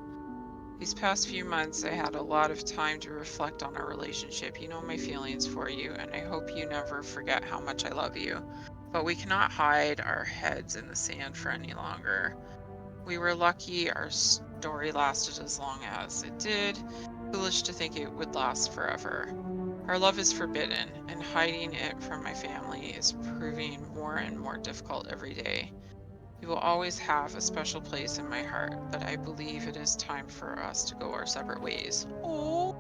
S2: These past few months, I had a lot of time to reflect on our relationship. You know my feelings for you, and I hope you never forget how much I love you. But we cannot hide our heads in the sand for any longer. We were lucky our story lasted as long as it did. Foolish to think it would last forever. Our love is forbidden, and hiding it from my family is proving more and more difficult every day. You will always have a special place in my heart, but I believe it is time for us to go our separate ways. Oh,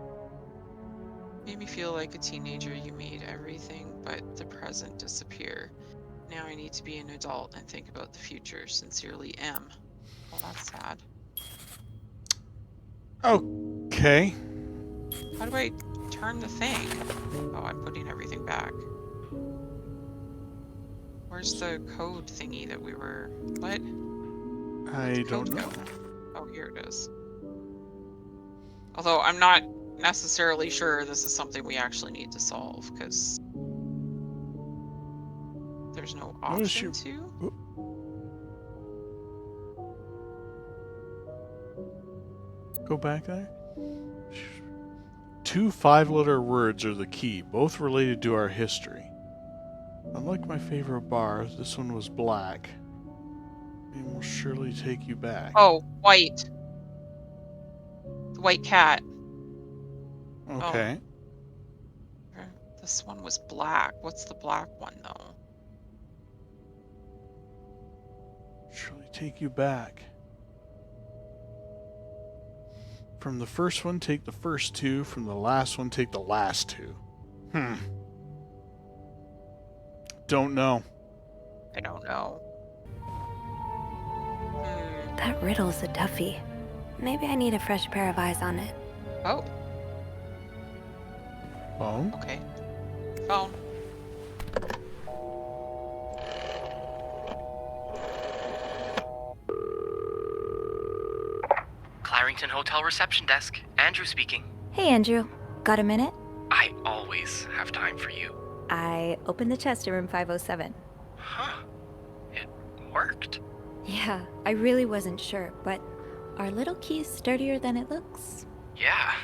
S2: made me feel like a teenager. You made everything but the present disappear. Now I need to be an adult and think about the future. Sincerely, M. Well, that's sad.
S1: Okay.
S2: How do I turn the thing? Oh, I'm putting everything back. Where's the code thingy that we were... What?
S1: I don't know.
S2: Oh, here it is. Although I'm not necessarily sure this is something we actually need to solve, because there's no option to.
S1: Go back there. 2 5-letter words are the key, both related to our history. Unlike my favorite bar, this one was black. It will surely take you back.
S2: Oh, white. The white cat.
S1: Okay.
S2: Oh. This one was black. What's the black one, though?
S1: Surely take you back. From the first one, take the first 2. From the last one, take the last 2. Don't know.
S2: I don't know.
S3: That riddle's a toughie. Maybe I need a fresh pair of eyes on it.
S2: Oh,
S1: Phone?
S2: okay. Phone.
S4: Clarington Hotel reception desk. Andrew speaking.
S3: Hey, Andrew. Got a minute?
S4: I always have time for you.
S3: I opened the chest in room 507.
S4: Huh. It worked.
S3: Yeah, I really wasn't sure, but our little key's sturdier than it looks.
S4: Yeah.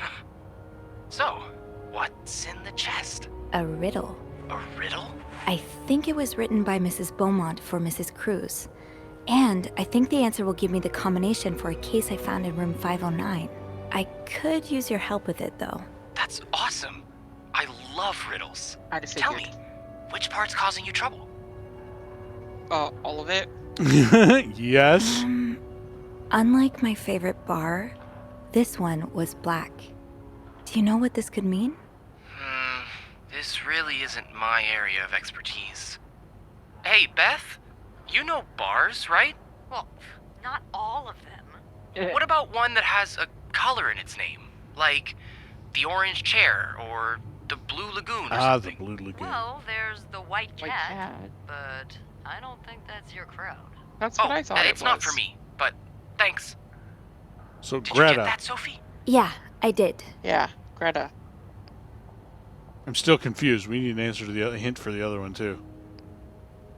S4: So, what's in the chest?
S3: A riddle.
S4: A riddle?
S3: I think it was written by Mrs. Beaumont for Mrs. Cruz. And I think the answer will give me the combination for a case I found in room 509. I could use your help with it, though.
S4: That's awesome. I love riddles.
S2: I'd have
S4: Tell
S2: figured.
S4: me, which part's causing you trouble?
S2: All of it.
S1: Yes.
S3: Unlike my favorite bar, this one was black. Do you know what this could mean?
S4: This really isn't my area of expertise. Hey, Beth, you know bars, right?
S8: Well, not all of them.
S4: What about one that has a color in its name? Like the orange chair or the blue lagoon or
S1: The
S4: something?
S1: Blue Lagoon.
S8: Well, there's the white
S2: White
S8: cat,
S2: cat.
S8: but I don't think that's your crowd.
S2: That's what I thought
S4: it's
S2: it
S4: not
S2: was.
S4: for me, but thanks.
S1: So
S4: Did
S1: Greta.
S4: you get that, Sophie?
S3: Yeah, I did.
S2: Yeah, Greta.
S1: I'm still confused. We need an answer to the other hint for the other one too.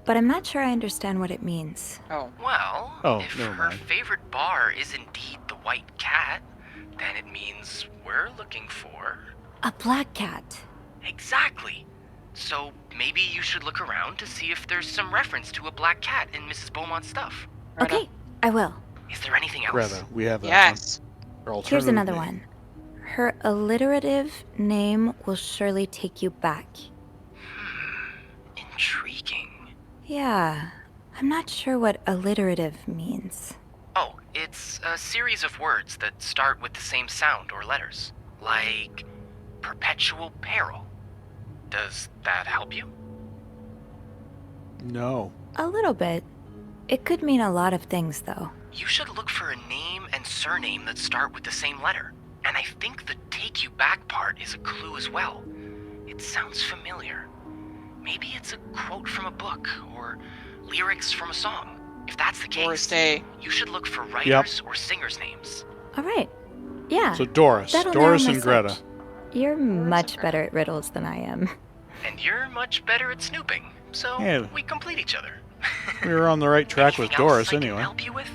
S3: But I'm not sure I understand what it means.
S2: Oh,
S4: Well,
S1: Oh,
S4: if
S1: never
S4: her
S1: mind.
S4: favorite bar is indeed the white cat, then it means we're looking for...
S3: A black cat.
S4: Exactly. So maybe you should look around to see if there's some reference to a black cat in Mrs. Beaumont's stuff.
S2: Greta.
S3: Okay, I will.
S4: Is there anything else?
S1: Greta, we have that
S2: Yes.
S1: one. Our
S3: Here's
S1: alternative
S3: another
S1: name.
S3: one. Her alliterative name will surely take you back.
S4: Intriguing.
S3: Yeah, I'm not sure what alliterative means.
S4: Oh, it's a series of words that start with the same sound or letters. Like perpetual peril. Does that help you?
S1: No.
S3: A little bit. It could mean a lot of things, though.
S4: You should look for a name and surname that start with the same letter. And I think the take you back part is a clue as well. It sounds familiar. Maybe it's a quote from a book, or lyrics from a song. If that's the
S2: Doris
S4: case,
S2: Day.
S4: you should look for writers or singers' names.
S3: All right. Yeah.
S1: So Doris.
S3: that'll
S1: Doris
S3: narrow my
S1: and Greta.
S3: search. You're much better at riddles than I am.
S4: And you're much better at snooping, so
S1: Yeah.
S4: we complete each other.
S1: We were on the right track with
S4: Anything else
S1: Doris
S4: I can
S1: anyway.
S4: help you with?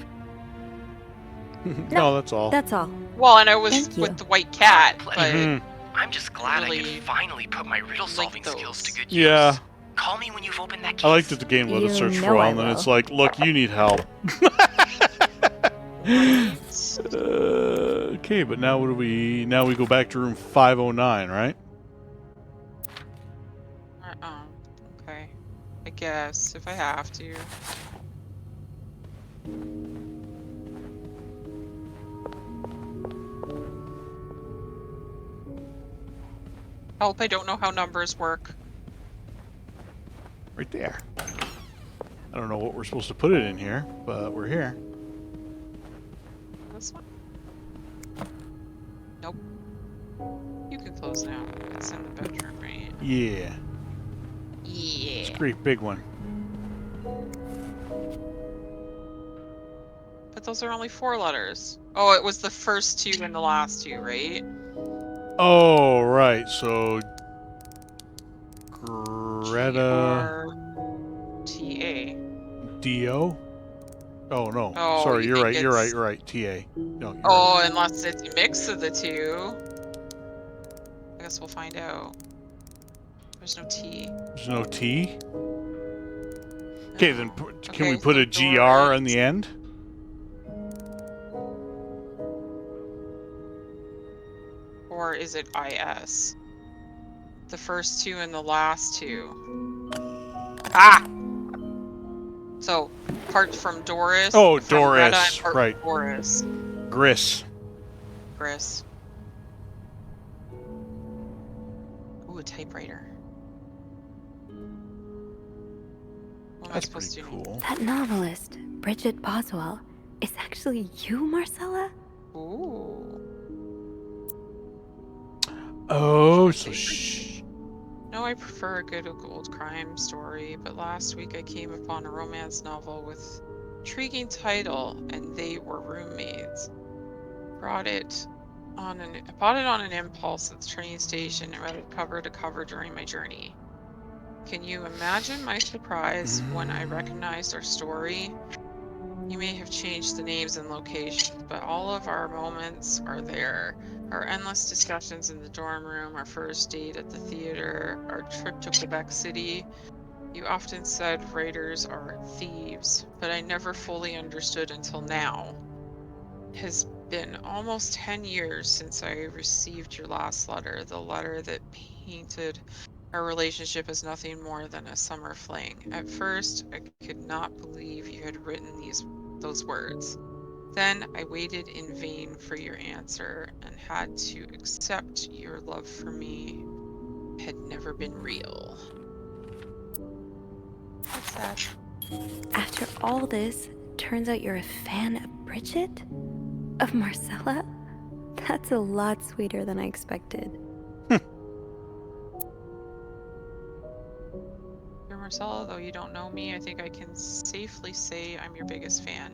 S1: No, that's all.
S3: That's all.
S2: Well, and I was
S3: Thank you.
S2: with the white cat, but
S1: Mhm.
S4: I'm just glad I
S2: really
S4: can finally put my riddle-solving
S2: link
S4: skills to
S2: those.
S4: good use.
S1: Yeah.
S4: Call me when you've opened that case.
S1: I like that the game let us
S3: You
S1: search for
S3: know
S1: a while,
S3: I
S1: and then
S3: will.
S1: it's like, look, you need help. Okay, but now what do we... Now we go back to room 509, right?
S2: okay. I guess, if I have to. Help, I don't know how numbers work.
S1: Right there. I don't know what we're supposed to put it in here, but we're here.
S2: This one? Nope. You can close now. It's in the bedroom, right?
S1: Yeah.
S2: Yeah.
S1: It's a great big one.
S2: But those are only 4 letters. Oh, it was the first 2 and the last 2, right?
S1: Oh, right. So... Greta...
S2: G-R-T-A.
S1: D-O? Oh, no.
S2: Oh,
S1: Sorry,
S2: you
S1: you're
S2: think
S1: right. You're right.
S2: it's-
S1: You're right. T-A. No, you're
S2: Oh,
S1: right.
S2: unless it's a mix of the 2. I guess we'll find out. There's no T.
S1: There's no T? Okay, then can we
S2: Okay,
S1: put
S2: so
S1: a GR
S2: Doris.
S1: on the end?
S2: Or is it IS? The first 2 and the last 2. Ah! So, part from Doris.
S1: Oh,
S2: from Greta, and
S1: Doris,
S2: part
S1: right.
S2: from Doris.
S1: Gris.
S2: Chris. Ooh, a typewriter. What am I
S1: That's
S2: supposed
S1: pretty
S2: to do?
S1: cool.
S3: That novelist, Bridget Boswell, is actually you, Marcella?
S2: Ooh.
S1: Oh, so shh.
S2: No, I prefer a good old crime story, but last week I came upon a romance novel with intriguing title, and they were roommates. Bought it on an impulse at the train station and read it cover to cover during my journey. Can you imagine my surprise when I recognized our story? You may have changed the names and locations, but all of our moments are there. Our endless discussions in the dorm room, our first date at the theater, our trip to Quebec City. You often said writers are thieves, but I never fully understood until now. It has been almost 10 years since I received your last letter, the letter that painted our relationship as nothing more than a summer fling. At first, I could not believe you had written those words. Then I waited in vain for your answer and had to accept your love for me had never been real. What's that?
S3: After all this, turns out you're a fan of Bridget? Of Marcella? That's a lot sweeter than I expected.
S2: Dear Marcella, though you don't know me, I think I can safely say I'm your biggest fan.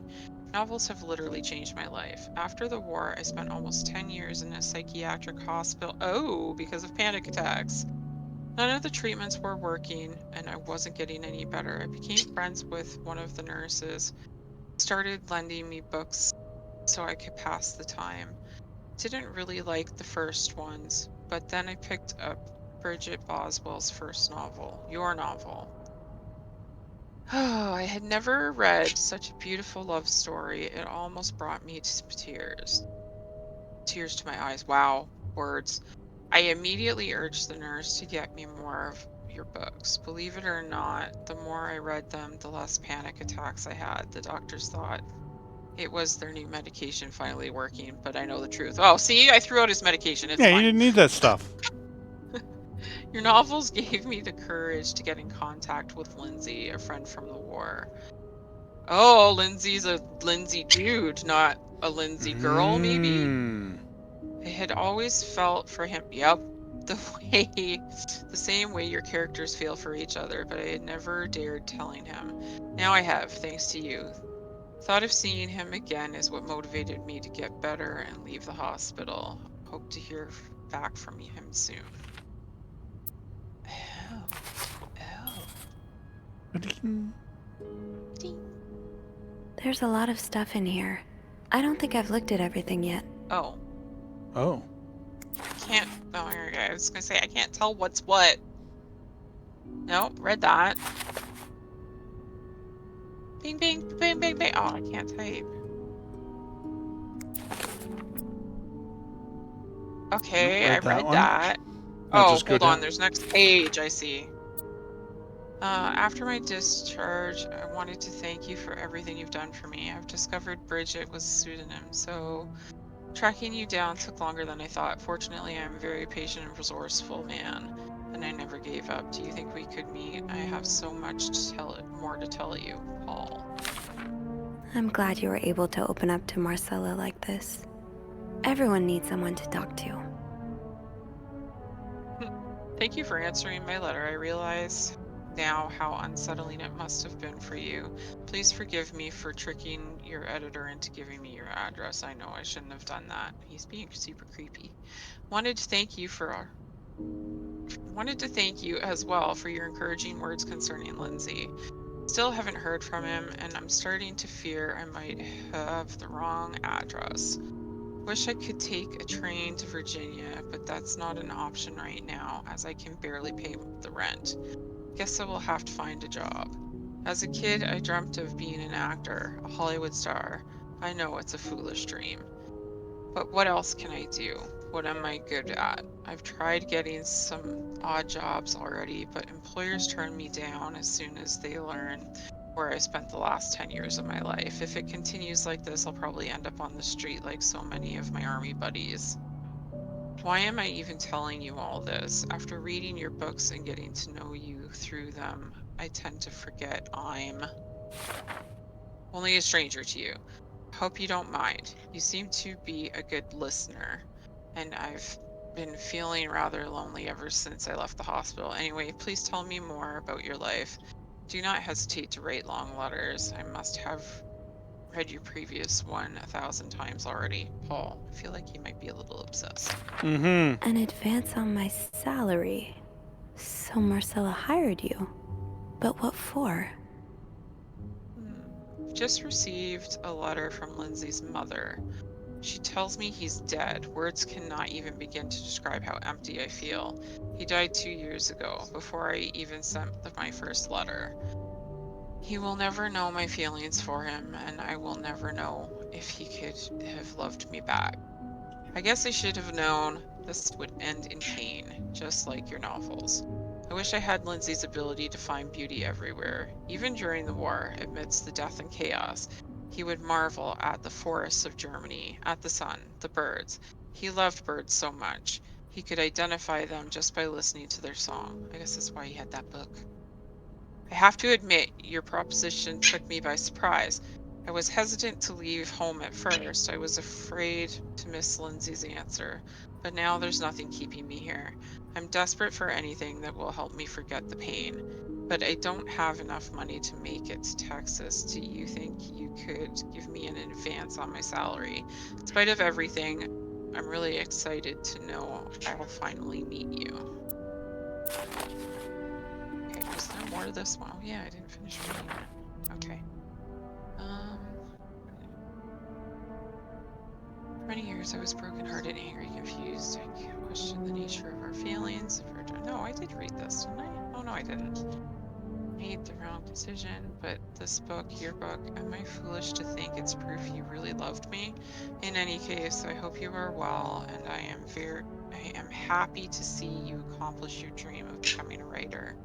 S2: Novels have literally changed my life. After the war, I spent almost 10 years in a psychiatric hospital. Oh, because of panic attacks. None of the treatments were working, and I wasn't getting any better. I became friends with one of the nurses, started lending me books so I could pass the time. Didn't really like the first ones, but then I picked up Bridget Boswell's first novel, your novel. Oh, I had never read such a beautiful love story. It almost brought me to tears. Tears to my eyes. Wow, words. I immediately urged the nurse to get me more of your books. Believe it or not, the more I read them, the less panic attacks I had. The doctors thought it was their new medication finally working, but I know the truth. Oh, see, I threw out his medication. It's
S1: Yeah,
S2: fine.
S1: you didn't need that stuff.
S2: Your novels gave me the courage to get in contact with Lindsay, a friend from the war. Oh, Lindsay's a Lindsay dude, not a Lindsay girl, maybe?
S1: Mm.
S2: I had always felt for him. Yep, the same way your characters feel for each other, but I had never dared telling him. Now I have, thanks to you. Thought of seeing him again is what motivated me to get better and leave the hospital. Hope to hear back from him soon. Oh. Oh.
S1: Ding.
S2: Ding.
S3: There's a lot of stuff in here. I don't think I've looked at everything yet.
S2: Oh.
S1: Oh.
S2: Can't. Oh, I was gonna say I can't tell what's what. Nope, read that. Bing, bing, bing, bing, bing. Oh, I can't type. Okay, I
S1: Read that
S2: read
S1: one?
S2: that.
S1: Now
S2: Oh,
S1: just go
S2: hold on.
S1: down.
S2: There's next page. I see. After my discharge, I wanted to thank you for everything you've done for me. I've discovered Bridget was a pseudonym, so tracking you down took longer than I thought. Fortunately, I'm a very patient and resourceful man, and I never gave up. Do you think we could meet? I have so much more to tell you, Paul.
S3: I'm glad you were able to open up to Marcella like this. Everyone needs someone to talk to.
S2: Thank you for answering my letter. I realize now how unsettling it must have been for you. Please forgive me for tricking your editor into giving me your address. I know I shouldn't have done that. He's being super creepy. Wanted to thank you as well for your encouraging words concerning Lindsay. Still haven't heard from him, and I'm starting to fear I might have the wrong address. Wish I could take a train to Virginia, but that's not an option right now, as I can barely pay the rent. Guess I will have to find a job. As a kid, I dreamt of being an actor, a Hollywood star. I know it's a foolish dream. But what else can I do? What am I good at? I've tried getting some odd jobs already, but employers turn me down as soon as they learn where I spent the last 10 years of my life. If it continues like this, I'll probably end up on the street like so many of my army buddies. Why am I even telling you all this? After reading your books and getting to know you through them, I tend to forget I'm only a stranger to you. Hope you don't mind. You seem to be a good listener, and I've been feeling rather lonely ever since I left the hospital. Anyway, please tell me more about your life. Do not hesitate to write long letters. I must have read your previous one 1,000 times already. Paul, I feel like he might be a little obsessed.
S1: Mm-hmm.
S3: An advance on my salary. So Marcella hired you. But what for?
S2: Just received a letter from Lindsay's mother. She tells me he's dead. Words cannot even begin to describe how empty I feel. He died 2 years ago, before I even sent my first letter. He will never know my feelings for him, and I will never know if he could have loved me back. I guess I should have known this would end in pain, just like your novels. I wish I had Lindsay's ability to find beauty everywhere. Even during the war, amidst the death and chaos, he would marvel at the forests of Germany, at the sun, the birds. He loved birds so much. He could identify them just by listening to their song. I guess that's why he had that book. I have to admit, your proposition took me by surprise. I was hesitant to leave home at first. I was afraid to miss Lindsay's answer. But now there's nothing keeping me here. I'm desperate for anything that will help me forget the pain. But I don't have enough money to make it to Texas. Do you think you could give me an advance on my salary? In spite of everything, I'm really excited to know I'll finally meet you. Okay, was there more to this one? Oh yeah, I didn't finish reading it. Okay. For many years I was brokenhearted, angry, confused. I questioned the nature of our feelings. No, I did read this, didn't I? Oh no, I didn't. Made the wrong decision, but this book, your book, am I foolish to think it's proof you really loved me? In any case, I hope you are well, and I am happy to see you accomplish your dream of becoming a writer.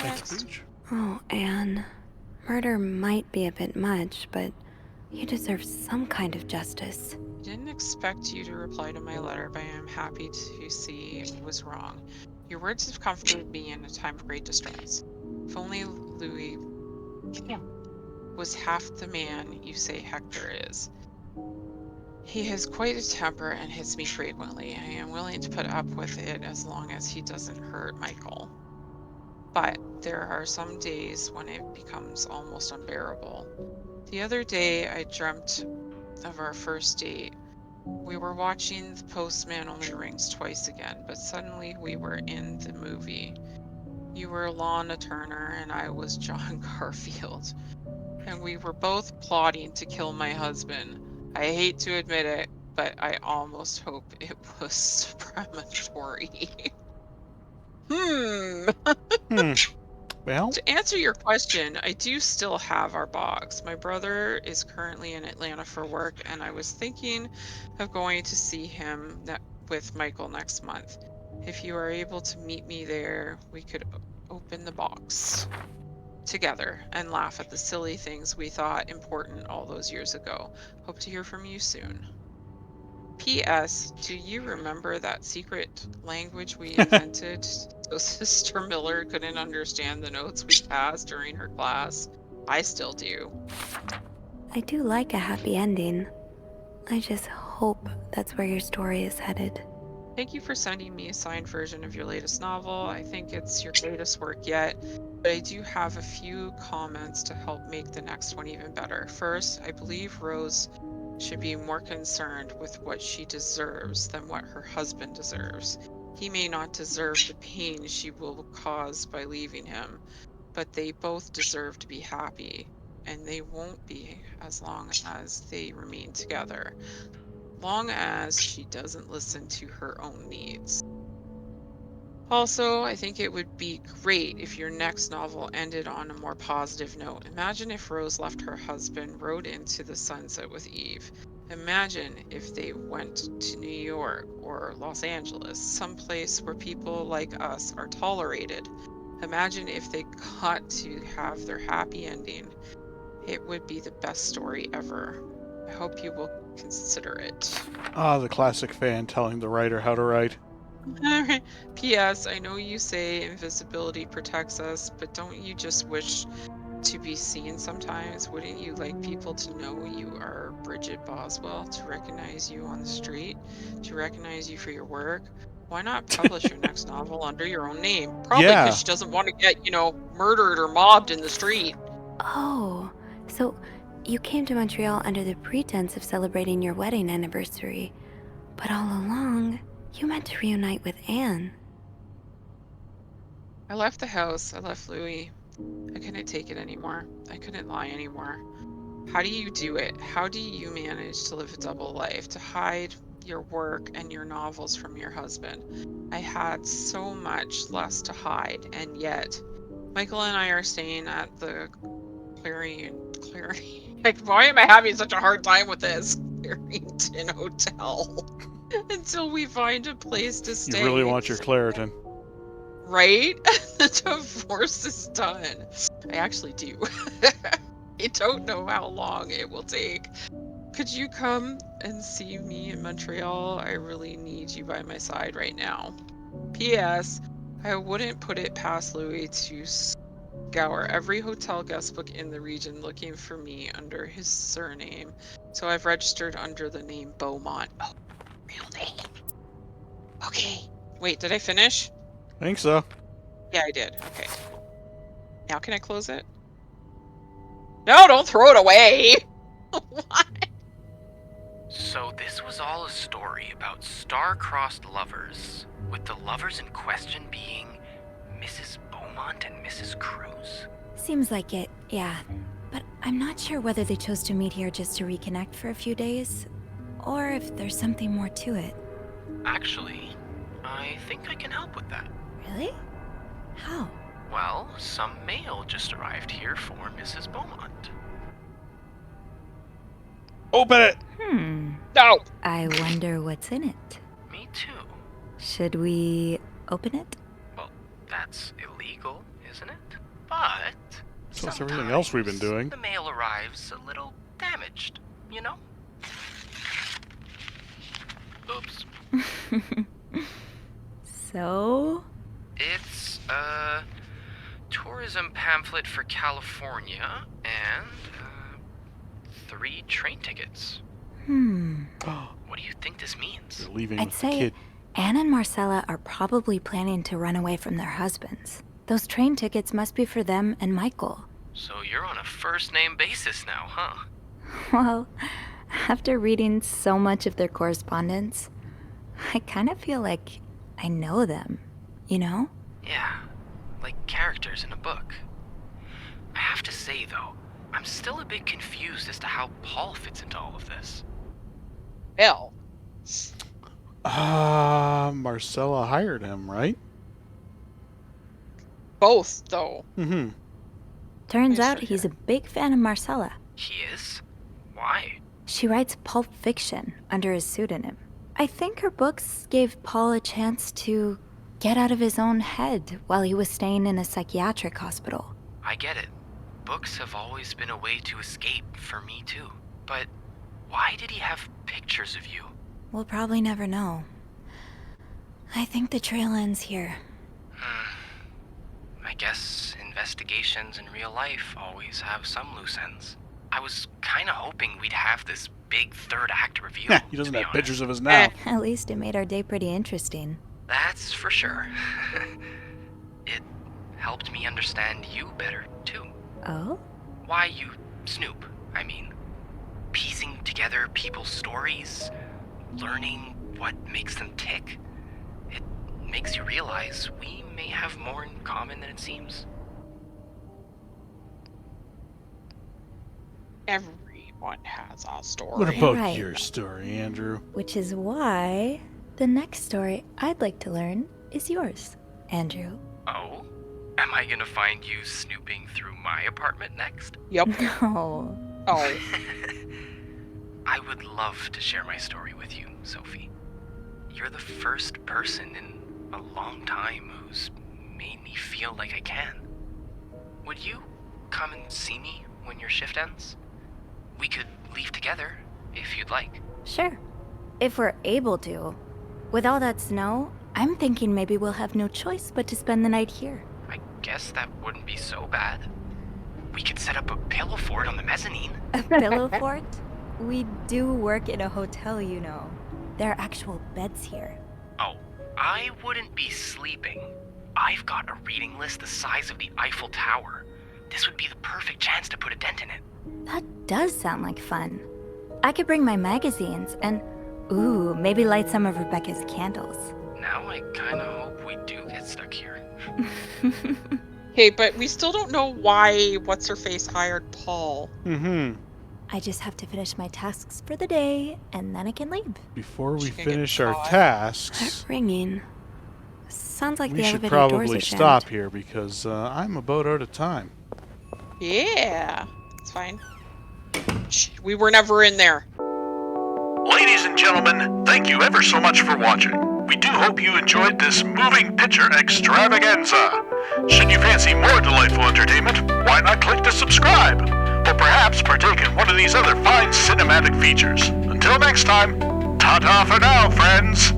S1: Next page.
S3: Oh, Anne. Murder might be a bit much, but you deserve some kind of justice.
S2: I didn't expect you to reply to my letter, but I am happy to see I was wrong. Your words have comforted me in a time of great distress. If only Louis was half the man you say Hector is. He has quite a temper and hits me frequently. I am willing to put up with it as long as he doesn't hurt Michael. But there are some days when it becomes almost unbearable. The other day, I dreamt of our first date. We were watching The Postman Only Rings Twice again, but suddenly we were in the movie. You were Lana Turner and I was John Garfield. And we were both plotting to kill my husband. I hate to admit it, but I almost hope it was premonitory. Hmm.
S1: Well,
S2: To answer your question, I do still have our box. My brother is currently in Atlanta for work, and I was thinking of going to see him with Michael next month. If you are able to meet me there, we could open the box together and laugh at the silly things we thought important all those years ago. Hope to hear from you soon. P.S. Do you remember that secret language we invented so Sister Miller couldn't understand the notes we passed during her class? I still do.
S3: I do like a happy ending. I just hope that's where your story is headed.
S2: Thank you for sending me a signed version of your latest novel. I think it's your greatest work yet, but I do have a few comments to help make the next one even better. First, I believe Rose should be more concerned with what she deserves than what her husband deserves. He may not deserve the pain she will cause by leaving him, but they both deserve to be happy, and they won't be as long as they remain together. Long as she doesn't listen to her own needs. Also, I think it would be great if your next novel ended on a more positive note. Imagine if Rose left her husband, rode into the sunset with Eve. Imagine if they went to New York or Los Angeles, someplace where people like us are tolerated. Imagine if they got to have their happy ending. It would be the best story ever. I hope you will consider it.
S1: the classic fan telling the writer how to write.
S2: P.S. I know you say invisibility protects us, but don't you just wish to be seen sometimes? Wouldn't you like people to know you are Bridget Boswell, to recognize you on the street, to recognize you for your work? Why not publish your next novel under your own name? Probably because
S1: Yeah.
S2: she doesn't want to get, murdered or mobbed in the street.
S3: Oh, so you came to Montreal under the pretense of celebrating your wedding anniversary, but all along, you meant to reunite with Anne.
S2: I left the house. I left Louis. I couldn't take it anymore. I couldn't lie anymore. How do you do it? How do you manage to live a double life, to hide your work and your novels from your husband? I had so much less to hide, and yet Michael and I are staying at the Clarion. Like, why am I having such a hard time with this? Clarington Hotel. Until we find a place to stay.
S1: You really want your Claritin.
S2: Right? The divorce is done. I actually do. I don't know how long it will take. Could you come and see me in Montreal? I really need you by my side right now. P.S. I wouldn't put it past Louis to scour every hotel guest book in the region looking for me under his surname. So I've registered under the name Beaumont. Oh, real name. Okay. Wait, did I finish?
S1: I think so.
S2: Yeah, I did. Okay. Now can I close it? No, don't throw it away! What?
S4: So this was all a story about star-crossed lovers, with the lovers in question being Mrs. Beaumont and Mrs. Cruz?
S3: Seems like it, yeah. But I'm not sure whether they chose to meet here just to reconnect for a few days, or if there's something more to it.
S4: Actually, I think I can help with that.
S3: Really? How?
S4: Well, some mail just arrived here for Mrs. Beaumont.
S1: Open it!
S2: No!
S3: I wonder what's in it.
S4: Me too.
S3: Should we open it?
S4: Well, that's illegal, isn't it? But
S1: So it's everything else we've been doing.
S4: the mail arrives a little damaged, you know? Oops.
S3: So?
S4: It's a tourism pamphlet for California and 3 train tickets. What do you think this means?
S1: You're leaving
S3: I'd
S1: with the
S3: say
S1: kid.
S3: Anne and Marcella are probably planning to run away from their husbands. Those train tickets must be for them and Michael.
S4: So you're on a first-name basis now, huh?
S3: Well, after reading so much of their correspondence, I kind of feel like I know them, you know?
S4: Yeah, like characters in a book. I have to say, though, I'm still a bit confused as to how Paul fits into all of this.
S2: Bill.
S1: Marcella hired him, right?
S2: Both, though.
S1: Mm-hmm.
S3: Turns
S2: Nice
S3: out
S2: figure.
S3: he's a big fan of Marcella.
S4: He is? Why?
S3: She writes pulp fiction under his pseudonym. I think her books gave Paul a chance to get out of his own head while he was staying in a psychiatric hospital.
S4: I get it. Books have always been a way to escape for me, too. But why did he have pictures of you?
S3: We'll probably never know. I think the trail ends here.
S4: I guess investigations in real life always have some loose ends. I was kinda hoping we'd have this big third act reveal.
S1: He doesn't
S4: to be
S1: have pictures
S4: honest.
S1: of us now.
S3: At least it made our day pretty interesting.
S4: That's for sure. It helped me understand you better, too.
S3: Oh?
S4: Why you snoop, I mean. Piecing together people's stories, learning what makes them tick. It makes you realize we may have more in common than it seems.
S2: Everyone has a story.
S1: What about
S3: Right.
S1: your story, Andrew?
S3: Which is why the next story I'd like to learn is yours, Andrew.
S4: Oh? Am I gonna find you snooping through my apartment next?
S2: Yep.
S3: No.
S2: Oh.
S4: I would love to share my story with you, Sophie. You're the first person in a long time who's made me feel like I can. Would you come and see me when your shift ends? We could leave together, if you'd like.
S3: Sure. If we're able to. With all that snow, I'm thinking maybe we'll have no choice but to spend the night here.
S4: I guess that wouldn't be so bad. We could set up a pillow fort on the mezzanine.
S3: A pillow fort? We do work in a hotel, you know. There are actual beds here.
S4: Oh, I wouldn't be sleeping. I've got a reading list the size of the Eiffel Tower. This would be the perfect chance to put a dent in it.
S3: That does sound like fun. I could bring my magazines and, ooh, maybe light some of Rebecca's candles.
S4: Now I kinda hope we do get stuck here.
S2: Okay, but we still don't know why What's-Her-Face hired Paul.
S1: Mm-hmm.
S3: I just have to finish my tasks for the day, and then I can leave.
S1: Before we
S2: She can get
S1: finish our
S2: caught.
S1: tasks,
S3: Ringing. Sounds like
S1: we
S3: the
S1: should
S3: elevator doors
S1: probably
S3: are
S1: stop
S3: jammed.
S1: here because I'm about out of time.
S2: Yeah, it's fine. Shh, we were never in there.
S1: Ladies and gentlemen, thank you ever so much for watching. We do hope you enjoyed this moving picture extravaganza. Should you fancy more delightful entertainment, why not click to subscribe? Or perhaps partake in one of these other fine cinematic features. Until next time, ta-ta for now, friends!